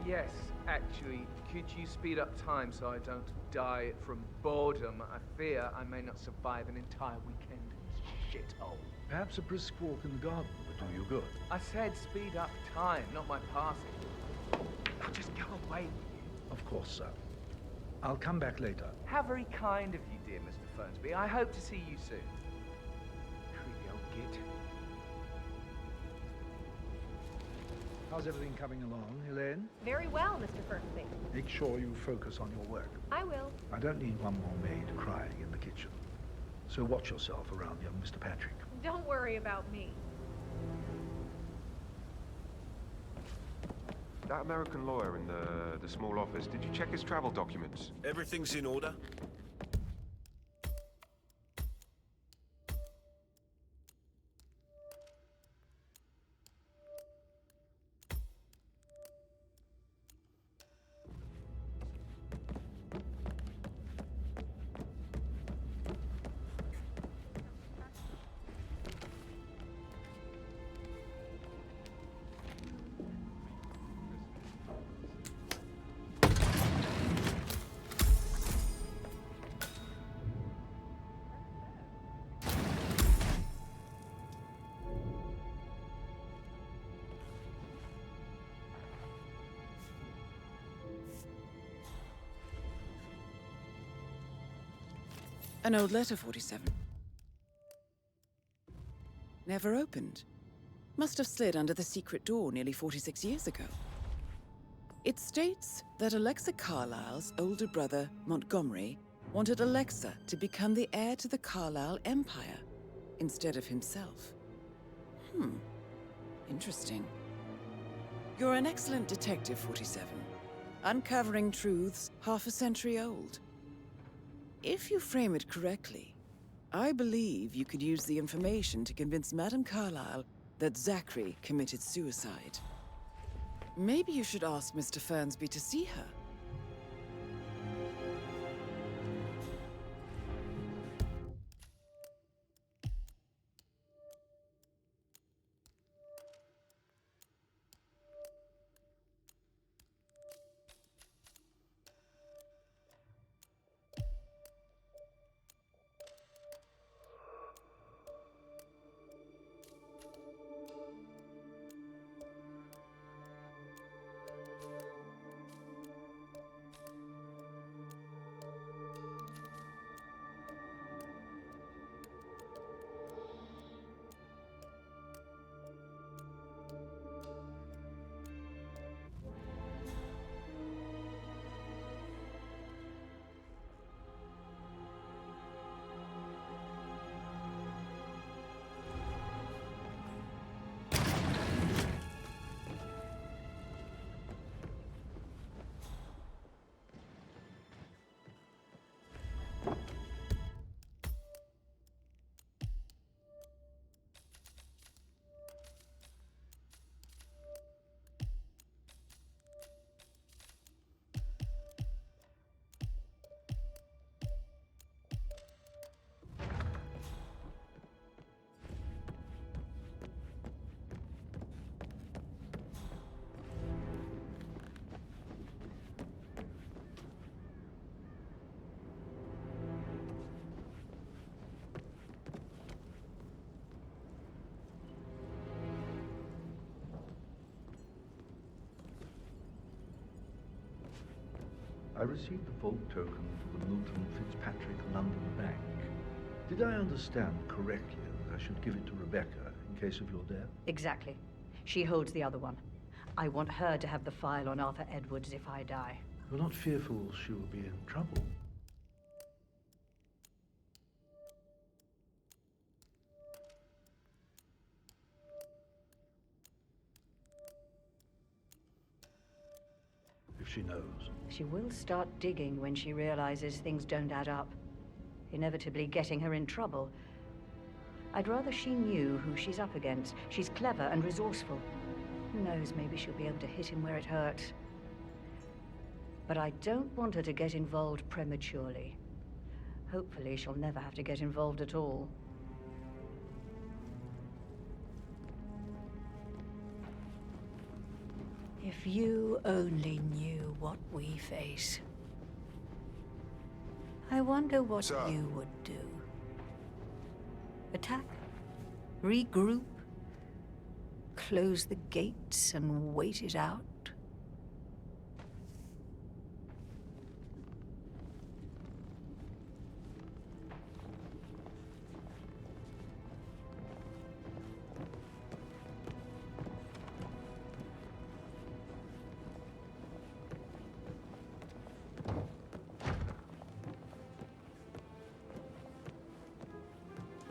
E: Yes, actually. Could you speed up time so I don't die from boredom? I fear I may not survive an entire weekend in this shithole.
P: Perhaps a brisk walk in the garden would do you good.
E: I said speed up time, not my passing. Now just go away.
P: Of course, sir. I'll come back later.
E: How very kind of you, dear Mr. Fernsby. I hope to see you soon. Creepy old git.
P: How's everything coming along, Elaine?
U: Very well, Mr. Fernsby.
P: Make sure you focus on your work.
U: I will.
P: I don't need one more maid crying in the kitchen. So watch yourself around young Mr. Patrick.
U: Don't worry about me.
O: That American lawyer in the small office, did you check his travel documents?
H: Everything's in order.
C: An old letter, 47. Never opened. Must have slid under the secret door nearly 46 years ago. It states that Alexa Carlyle's older brother, Montgomery, wanted Alexa to become the heir to the Carlyle Empire instead of himself. Interesting. You're an excellent detective, 47. Uncovering truths half a century old. If you frame it correctly, I believe you could use the information to convince Madame Carlyle that Zachary committed suicide. Maybe you should ask Mr. Fernsby to see her.
P: I received the vault token for the Milton Fitzpatrick London Bank. Did I understand correctly that I should give it to Rebecca in case of your death?
I: Exactly. She holds the other one. I want her to have the file on Arthur Edwards if I die.
P: You're not fearful she will be in trouble? If she knows.
I: She will start digging when she realizes things don't add up, inevitably getting her in trouble. I'd rather she knew who she's up against. She's clever and resourceful. Who knows, maybe she'll be able to hit him where it hurts. But I don't want her to get involved prematurely. Hopefully she'll never have to get involved at all. If you only knew what we face. I wonder what you would do. Attack? Regroup? Close the gates and wait it out?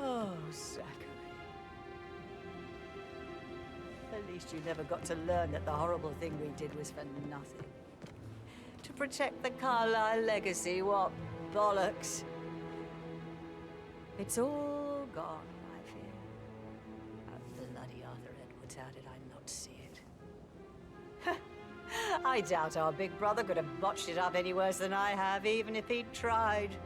I: Oh, Zachary. At least you never got to learn that the horrible thing we did was for nothing. To protect the Carlyle legacy, what bollocks. It's all gone, I fear. That bloody Arthur Edwards, how did I not see it? I doubt our big brother could have botched it up any worse than I have, even if he'd tried.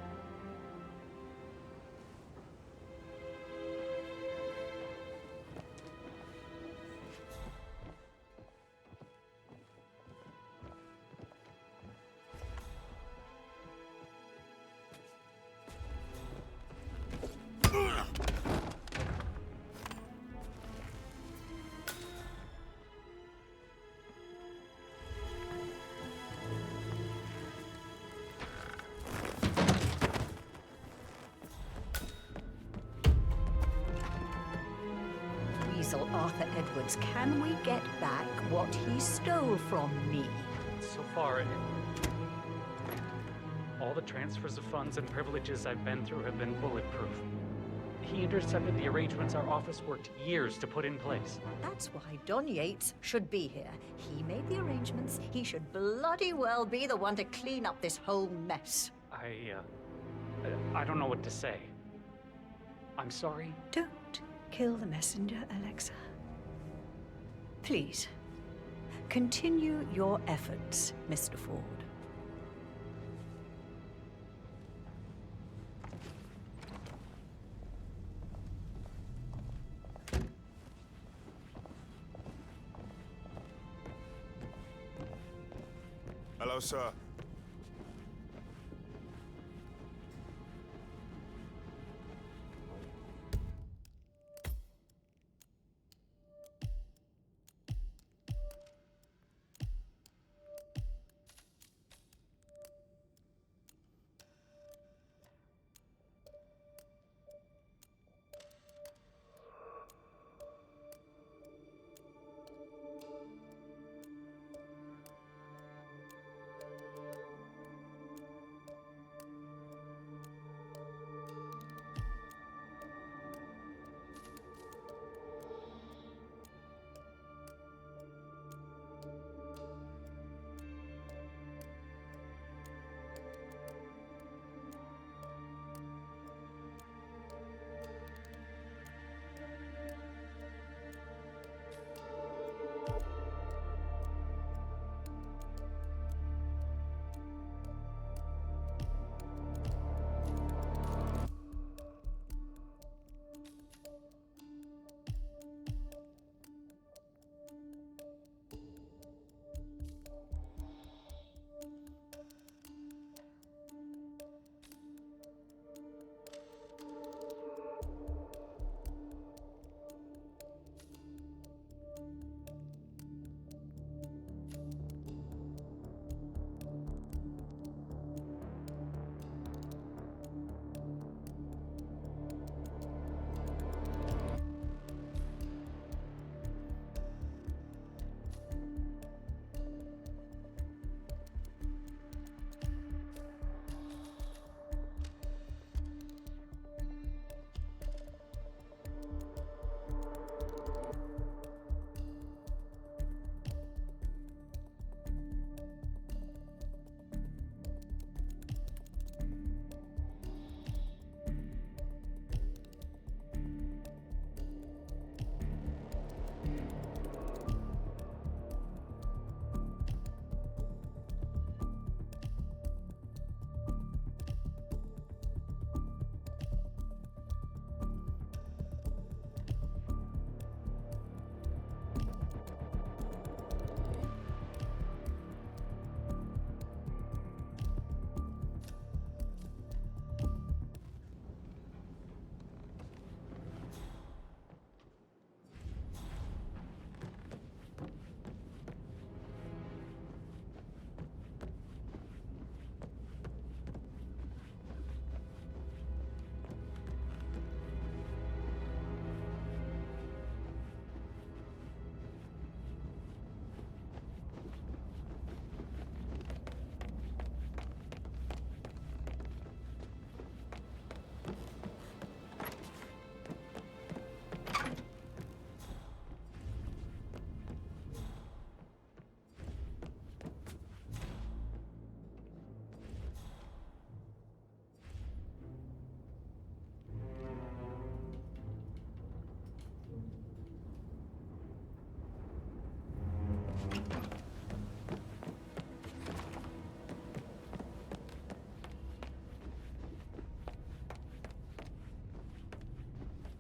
I: Arthur Edwards, can we get back what he stole from me?
K: So far, all the transfers of funds and privileges I've been through have been bulletproof. He intercepted the arrangements our office worked years to put in place.
I: That's why Don Yates should be here. He made the arrangements. He should bloody well be the one to clean up this whole mess.
K: I don't know what to say. I'm sorry.
I: Don't kill the messenger, Alexa. Please, continue your efforts, Mr. Ford.
R: Hello, sir.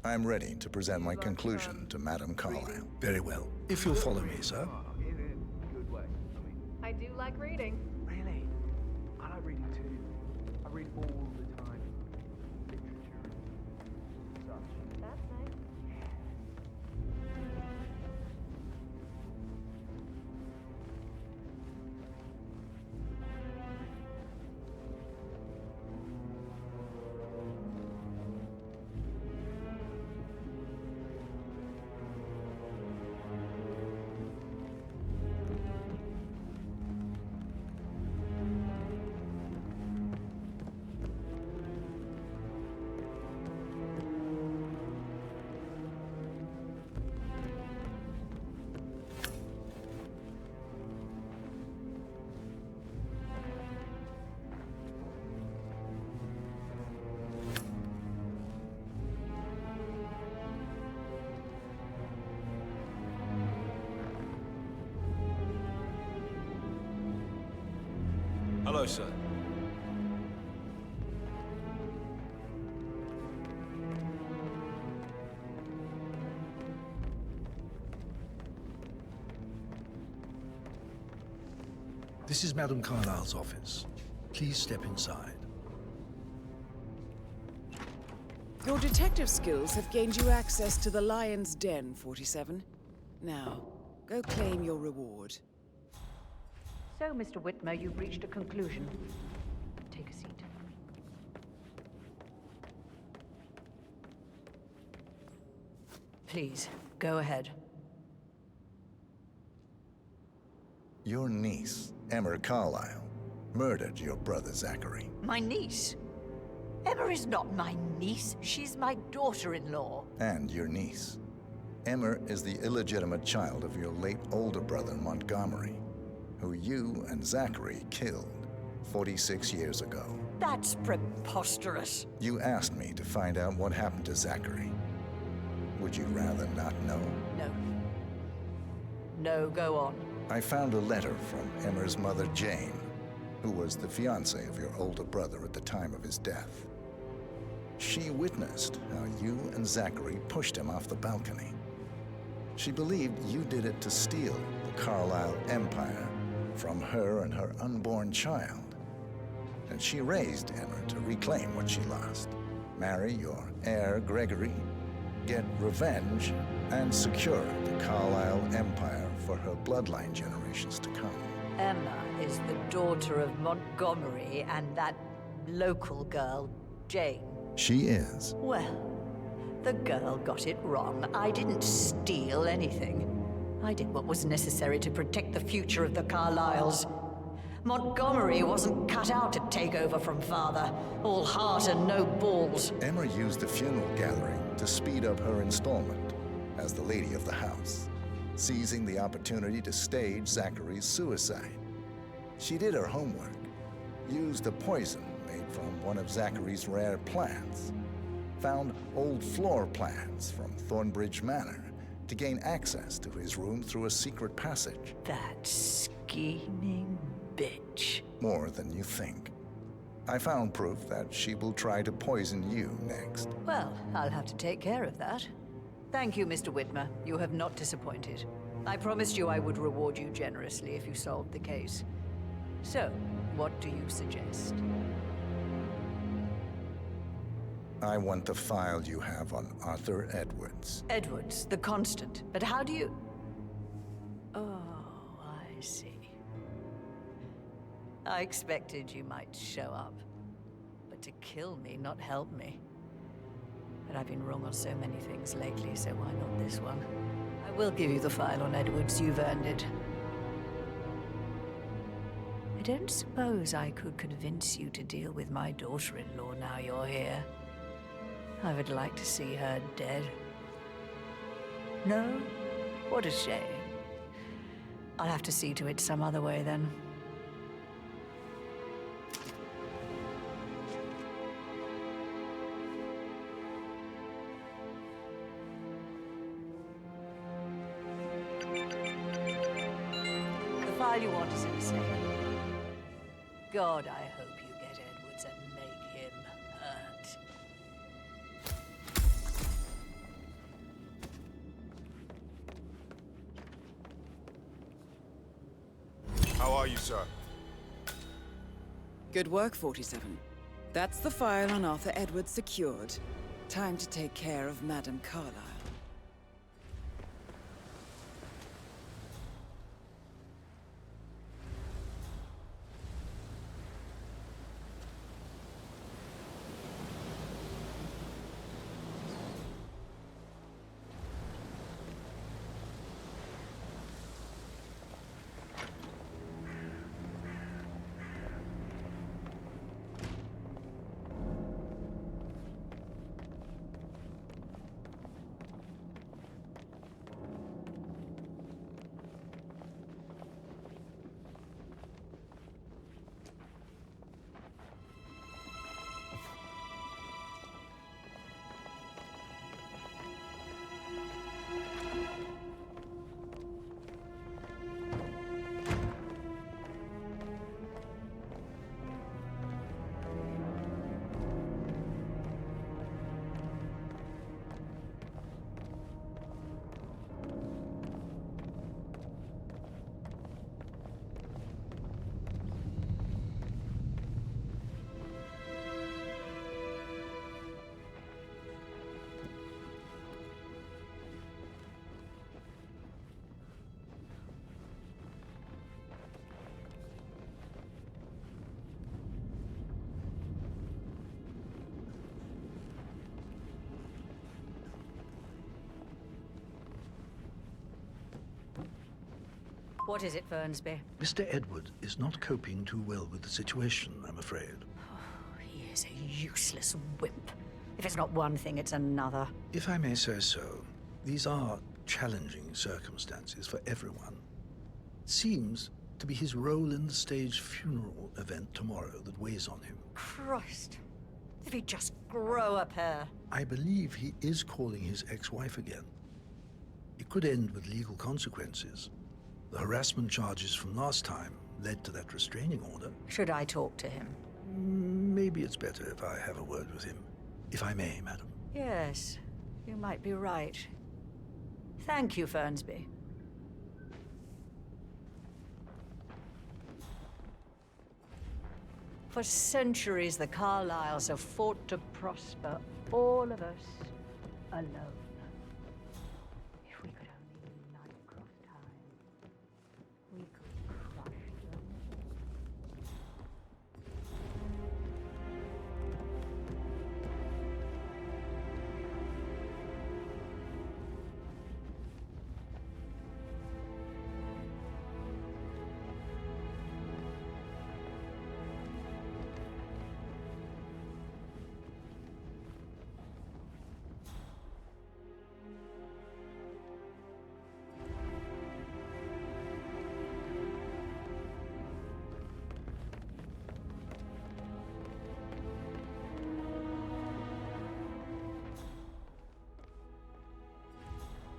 A: I'm ready to present my conclusion to Madame Carlyle.
J: Very well. If you'll follow me, sir.
E: In a good way.
U: I do like reading.
E: Really? I like reading too. I read all the time. Literature and such.
U: That's nice.
H: Hello, sir.
J: This is Madame Carlyle's office. Please step inside.
C: Your detective skills have gained you access to the Lion's Den, 47. Now, go claim your reward.
I: So, Mr. Whitmer, you've reached a conclusion. Take a seat. Please, go ahead.
A: Your niece, Emma Carlyle, murdered your brother Zachary.
I: My niece? Emma is not my niece. She's my daughter-in-law.
A: And your niece. Emma is the illegitimate child of your late older brother Montgomery, who you and Zachary killed 46 years ago.
I: That's preposterous.
A: You asked me to find out what happened to Zachary. Would you rather not know?
I: No. No, go on.
A: I found a letter from Emma's mother, Jane, who was the fiancée of your older brother at the time of his death. She witnessed how you and Zachary pushed him off the balcony. She believed you did it to steal the Carlyle empire from her and her unborn child. And she raised Emma to reclaim what she lost. Marry your heir, Gregory, get revenge, and secure the Carlyle empire for her bloodline generations to come.
I: Emma is the daughter of Montgomery and that local girl, Jane.
A: She is.
I: Well, the girl got it wrong. I didn't steal anything. I did what was necessary to protect the future of the Carlyles. Montgomery wasn't cut out to take over from father. All heart and no balls.
A: Emma used the funeral gathering to speed up her installment as the lady of the house, seizing the opportunity to stage Zachary's suicide. She did her homework, used a poison made from one of Zachary's rare plants, found old floor plans from Thornbridge Manor to gain access to his room through a secret passage.
I: That scheming bitch.
A: More than you think. I found proof that she will try to poison you next.
I: Well, I'll have to take care of that. Thank you, Mr. Whitmer. You have not disappointed. I promised you I would reward you generously if you solved the case. So, what do you suggest?
A: I want the file you have on Arthur Edwards.
I: Edwards, the Constant. But how do you... Oh, I see. I expected you might show up. But to kill me, not help me. But I've been wrong on so many things lately, so why not this one? I will give you the file on Edwards. You've earned it. I don't suppose I could convince you to deal with my daughter-in-law now you're here. I would like to see her dead. No? What a shame. I'll have to see to it some other way then. The file you want is in the safe. God, I hope you get Edwards and make him hurt.
R: How are you, sir?
C: Good work, 47. That's the file on Arthur Edwards secured. Time to take care of Madame Carlyle.
I: What is it, Fernsby?
J: Mr. Edward is not coping too well with the situation, I'm afraid.
I: He is a useless wimp. If it's not one thing, it's another.
J: If I may say so, these are challenging circumstances for everyone. It seems to be his role in the staged funeral event tomorrow that weighs on him.
I: Christ. If he'd just grow a pair.
J: I believe he is calling his ex-wife again. It could end with legal consequences. The harassment charges from last time led to that restraining order.
I: Should I talk to him?
J: Maybe it's better if I have a word with him. If I may, madam.
I: Yes, you might be right. Thank you, Fernsby. For centuries, the Carlyles have fought to prosper, all of us alone. If we could only unite across time, we could crush them.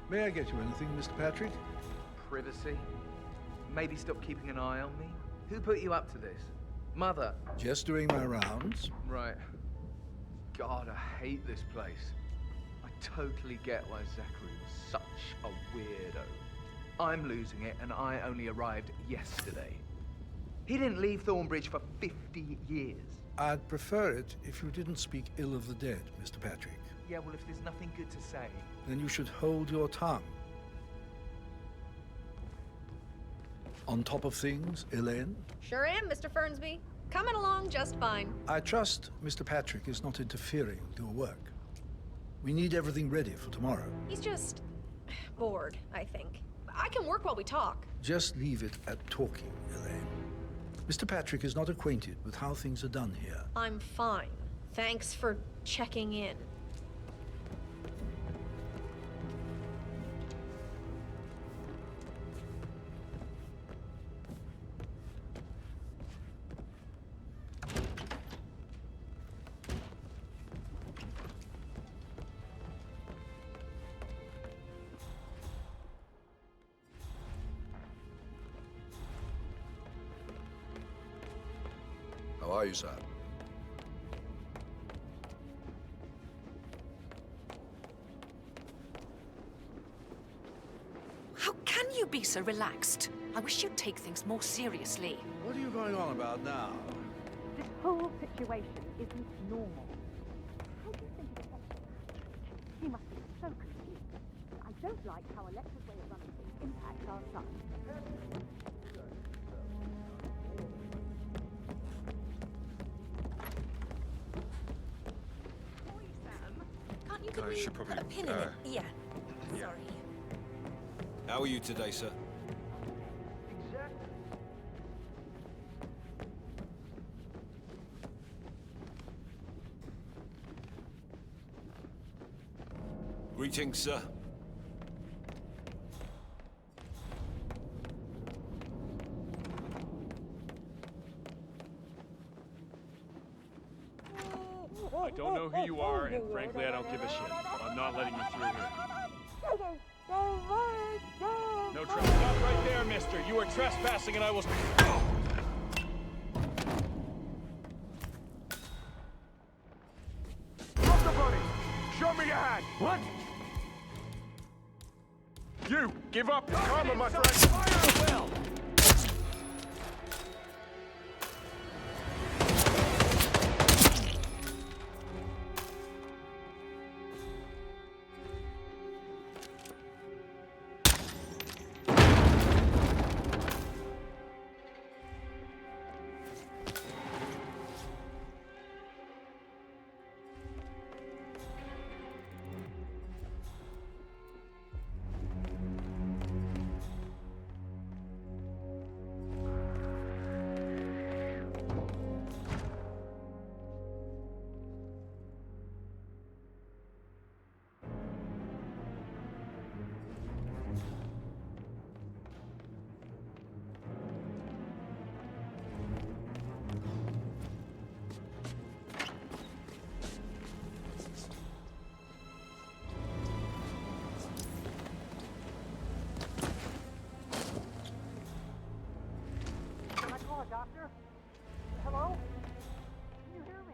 P: May I get you anything, Mr. Patrick?
E: Privacy? Maybe stop keeping an eye on me? Who put you up to this? Mother?
P: Just doing my rounds.
E: Right. God, I hate this place. I totally get why Zachary was such a weirdo. I'm losing it, and I only arrived yesterday. He didn't leave Thornbridge for 50 years.
J: I'd prefer it if you didn't speak ill of the dead, Mr. Patrick.
E: Yeah, well, if there's nothing good to say...
J: Then you should hold your tongue. On top of things, Elaine?
B: Sure am, Mr. Fernsby. Coming along just fine.
J: I trust Mr. Patrick is not interfering with your work. We need everything ready for tomorrow.
B: He's just bored, I think. I can work while we talk.
J: Just leave it at talking, Elaine. Mr. Patrick is not acquainted with how things are done here.
B: I'm fine. Thanks for checking in.
R: How are you, sir?
I: How can you
L: you be so relaxed? I wish you'd take things more seriously.
P: What are you going on about now?
U: This whole situation isn't normal. How do you think it affects her? She must be so confused. I don't like how Alexa's way of running things impacts our son.
F: Can't you
O: I
F: give me
O: should probably,
F: a pin in it? Yeah.
O: yeah.
F: Sorry.
H: How are you today, sir? Greetings, sir.
Q: I don't know who you are, and frankly, I don't give a shit. But I'm not letting you through here. No trouble. Stop right there, mister. You are trespassing, and I will...
R: Drop the bunny! Show me your hand! What? You! Give up your karma, my friend! Fire well!
U: Doctor? Hello? Can you hear me?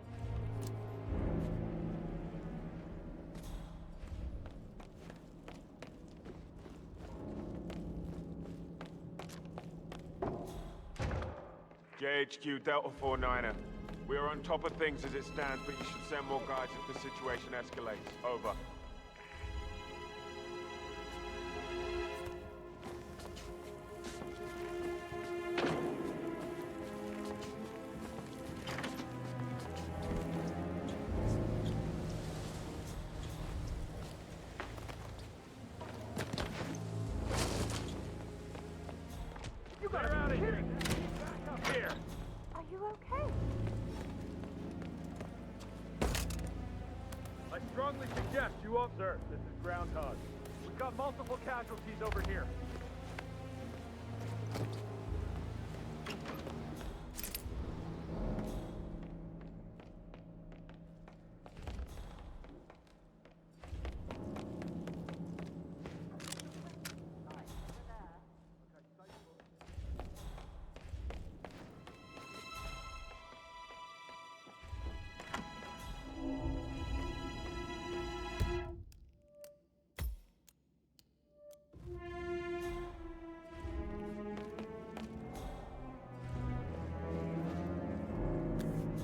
R: JHQ Delta 49er. We are on top of things as it stands, but you should send more guards if the situation escalates. Over.
Q: Strongly suggest you up, sir. This is Groundhog. We've got multiple casualties over here.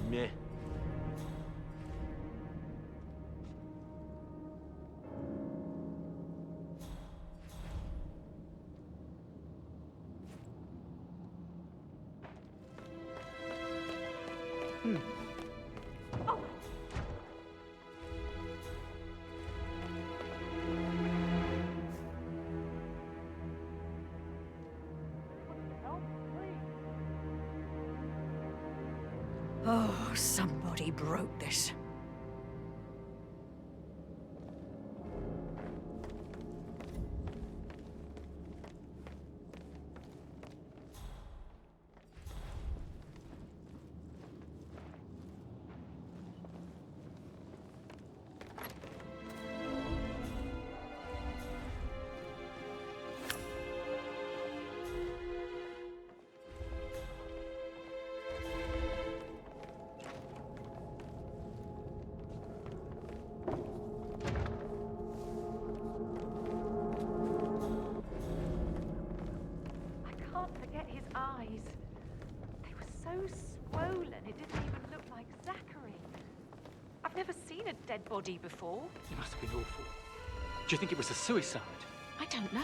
R: Meh.
I: Oh, somebody broke this.
U: swollen, it didn't even look like Zachary.
L: I've never seen a dead body before.
K: It must have been awful. Do you think it was a suicide?
L: I don't know.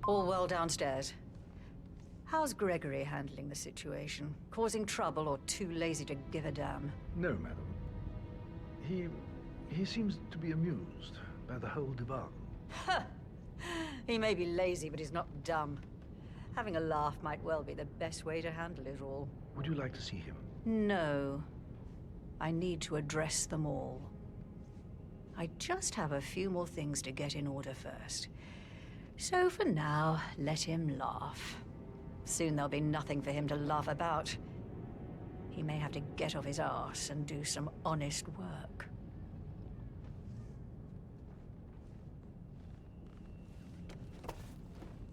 I: All well downstairs. How's Gregory handling the situation? Causing trouble or too lazy to give a damn?
J: No, madam. He seems to be amused by the whole debacle.
I: He may be lazy, but he's not dumb. Having a laugh might well be the best way to handle it all.
J: Would you like to see him?
I: No. I need to address them all. I just have a few more things to get in order first. So for now, let him laugh. Soon there'll be nothing for him to laugh about. He may have to get off his arse and do some honest work.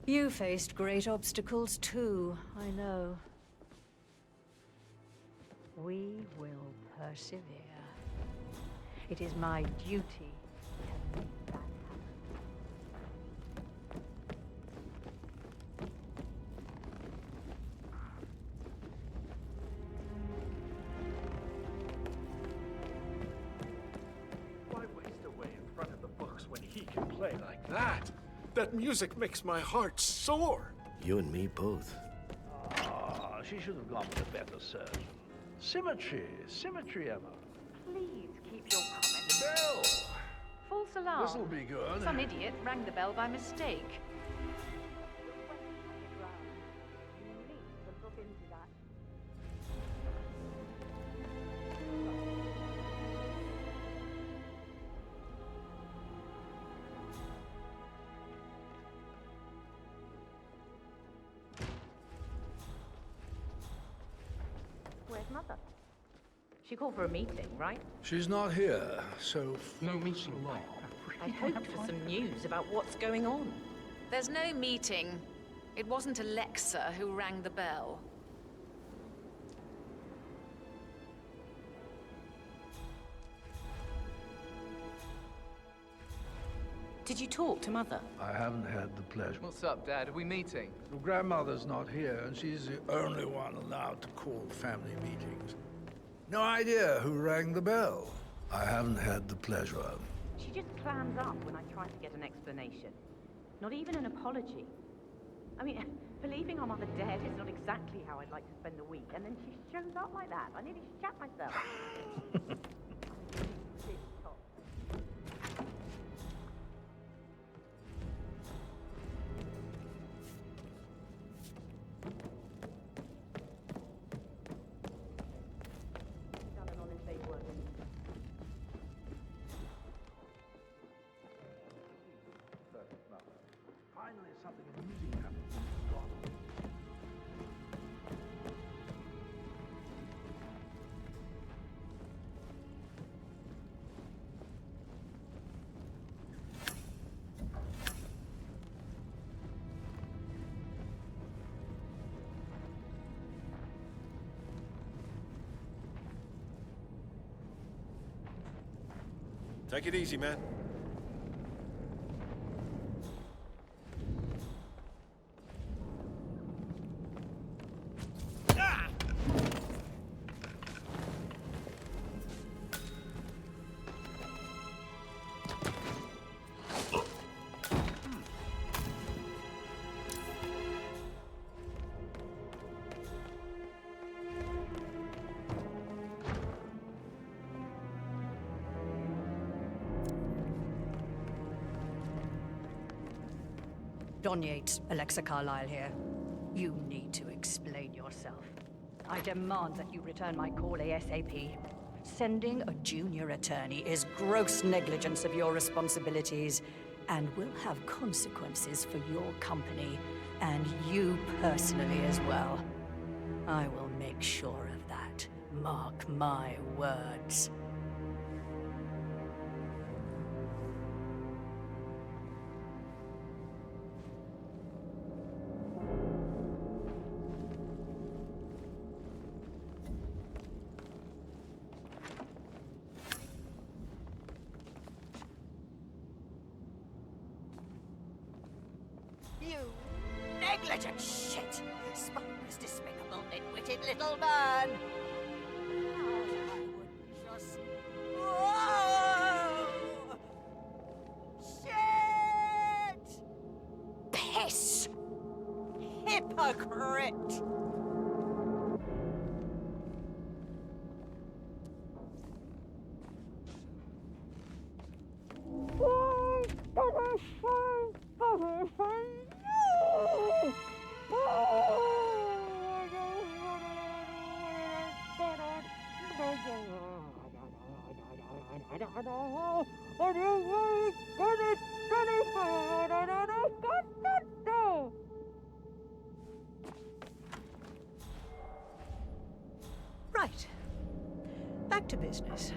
I: You faced great obstacles too, I know. We will persevere. It is my duty to make that happen.
S: Why waste away in front of the books when he can play like that? That music makes my heart soar.
T: You and me both.
P: Ah, she should have gone with a better surgeon. Symmetry, Emma.
U: Please keep your comments.
P: Bell!
U: False alarm.
P: This'll be good.
U: Some idiot rang the bell by mistake. Where's Mother? She called for a meeting, right?
J: She's not here, so...
K: No meeting.
U: I hoped for some news about what's going on.
L: There's no meeting. It wasn't Alexa who rang the bell.
U: Did you talk to Mother?
J: I haven't had the pleasure.
E: What's up, Dad? Are we meeting?
J: Your grandmother's not here, and she's the only one allowed to call family meetings. No idea who rang the bell. I haven't had the pleasure.
U: She just clams up when I try to get an explanation. Not even an apology. I mean, believing our mother dead is not exactly how I'd like to spend the week, and then she shows up like that. I nearly shat myself.
P: Finally, something amusing happened.
H: Take it easy, man.
I: Don Yates, Alexa Carlyle here. You need to explain yourself. I demand that you return my call ASAP. Sending a junior attorney is gross negligence of your responsibilities and will have consequences for your company and you personally as well. I will make sure of that. Mark my words.
G: You negligent shit! Spineless, despicable, nitwitted little man! Oh, I would just... Whoa! Shit! Piss! Hypocrite!
I: Right. Back to business.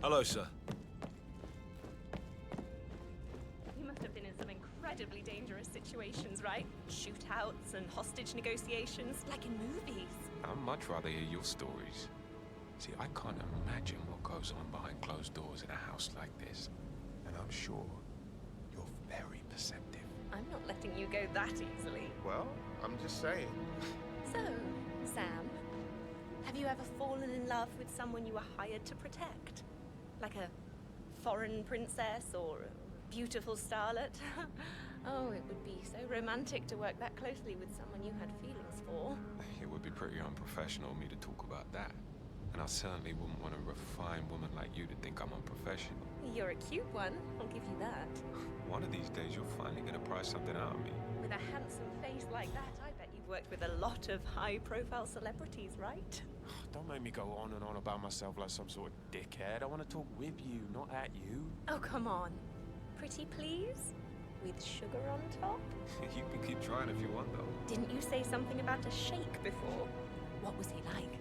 H: Hello, sir.
F: You shootouts and hostage negotiations, like in movies.
O: I'd much rather hear your stories. See, I can't imagine what goes on behind closed doors in a house like this. And I'm sure you're very perceptive.
F: I'm not letting you go that easily.
O: Well, I'm just saying.
F: So, Sam, have you ever fallen in love with someone you were hired to protect? Like a foreign princess or a beautiful starlet? Oh, it would be so romantic to work that closely with someone you had feelings for.
O: It would be pretty unprofessional of me to talk about that. And I certainly wouldn't want a refined woman like you to think I'm unprofessional.
F: You're a cute one, I'll give you that.
O: One of these days, you're finally gonna pry something out of me.
F: With a handsome face like that, I bet you've worked with a lot of high-profile celebrities, right?
H: Don't make me go on and on about myself like some sort of dickhead. I want to talk with you, not at you.
F: Oh, come on. Pretty please? With sugar on top?
O: You can keep trying if you want, though.
F: Didn't you say something about a sheik before? What was he like?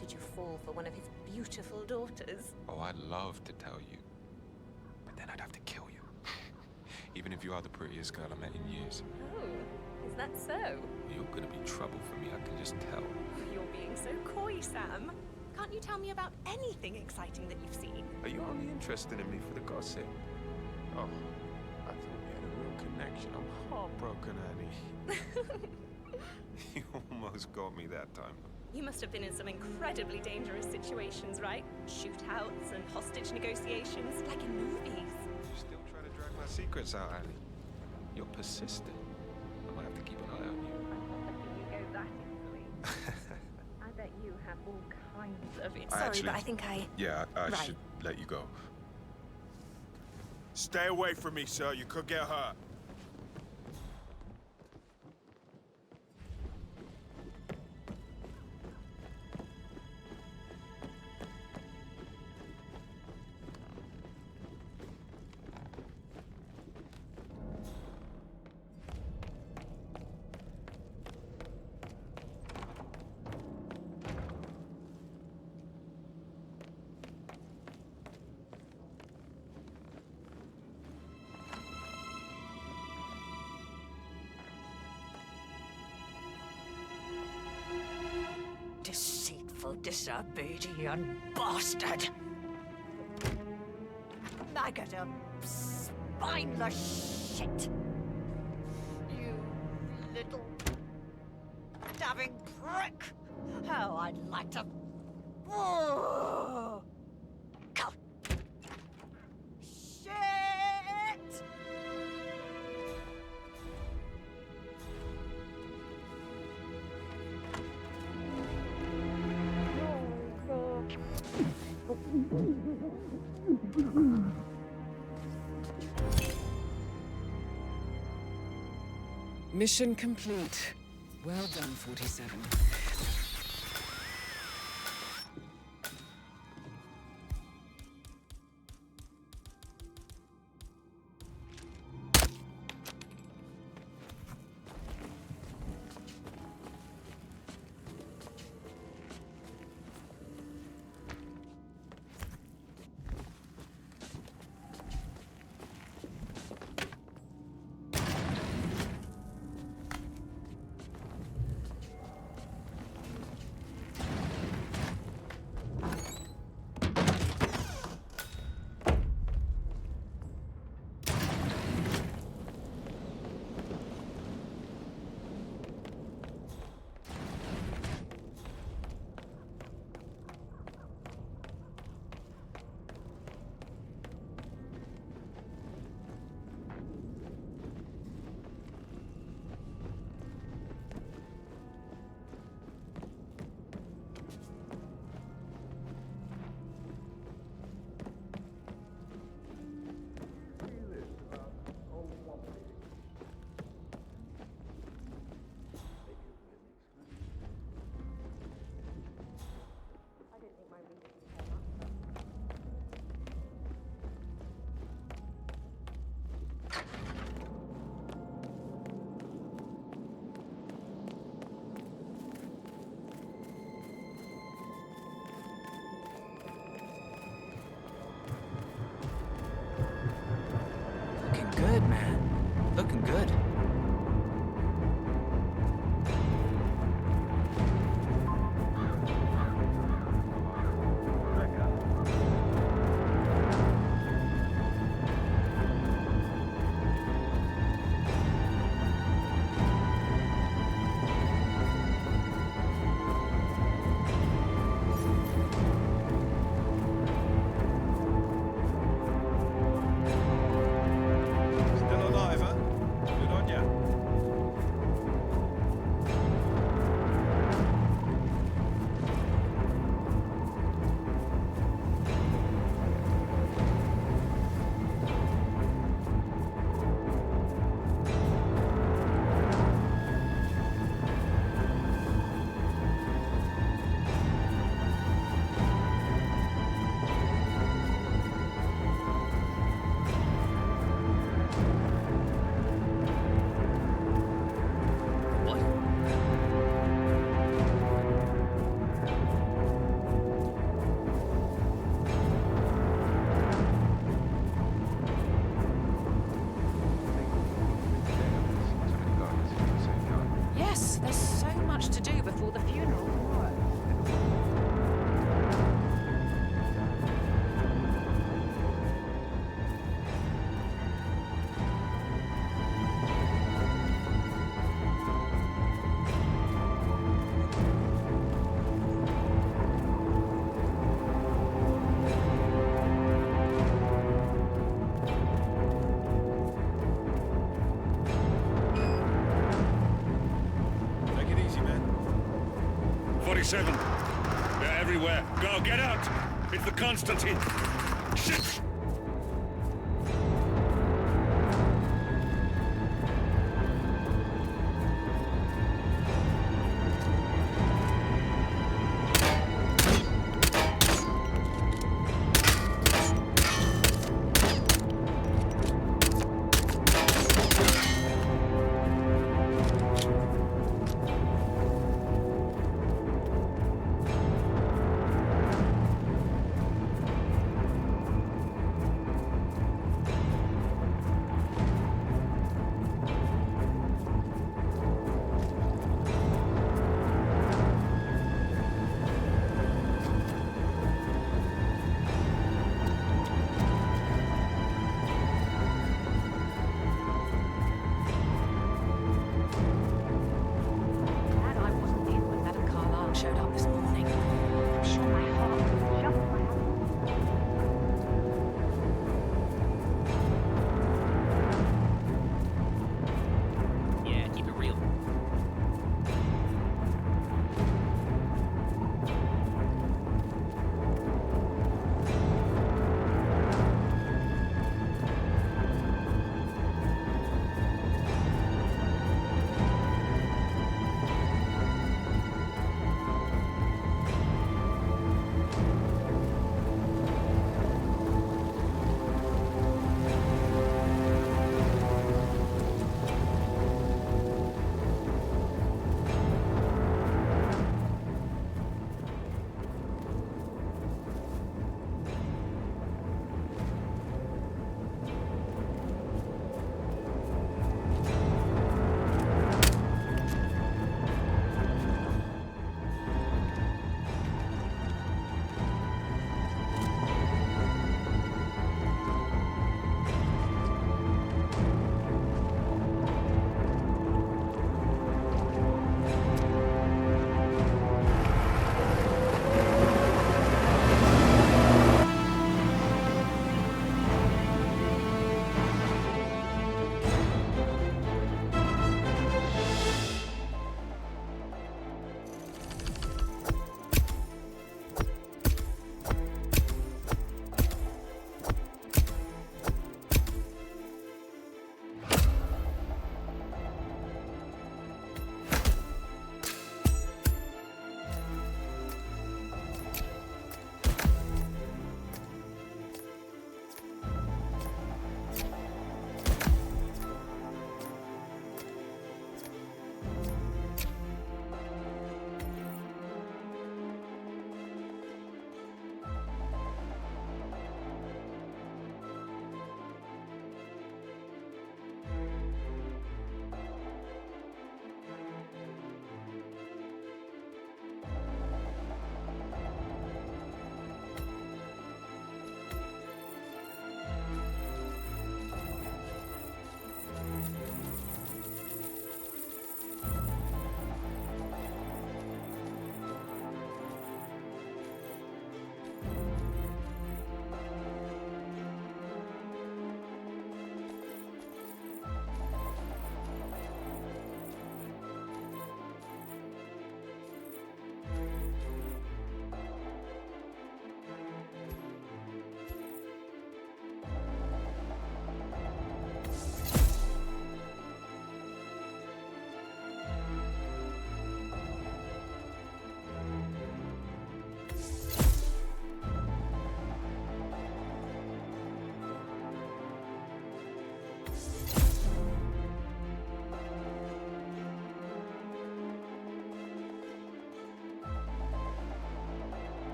F: Did you fall for one of his beautiful daughters?
O: Oh, I'd love to tell you. But then I'd have to kill you. Even if you are the prettiest girl I met in years.
F: Oh, is that so?
O: You're gonna be trouble for me, I can just tell.
F: You're being so coy, Sam. Can't you tell me about anything exciting that you've seen?
O: Are you only interested in me for the gossip? Oh, I thought we had a real connection. I'm heartbroken, Annie. You almost got me that time.
F: You must have been in some incredibly dangerous situations, right? Shootouts and hostage negotiations, like in movies.
O: You're still trying to drag my secrets out, Annie. You're persistent. I might have to keep an eye on you.
F: I'm not letting you go that easily. I bet you have all kinds of it.
O: Sorry,
F: but I think I...
O: Yeah, I
F: Right.
O: should let you go.
R: Stay away from me, sir. You could get hurt.
G: Deceitful, disobedient bastard! Maggot of spineless shit! You little dabbing prick! How I'd like to... Oh! God. Shit!
C: Mission complete. Well done, 47.
L: Yes, there's so much to do before the funeral tomorrow.
M: Take it easy, man. 47. They're everywhere. Go, get out! It's the Constantine. Shit!
L: Glad I wasn't in when Madame Carlyle showed up this morning. I'm sure my heart would jump my
Q: Yeah, keep it real.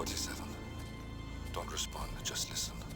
N: 47. Don't respond, just listen.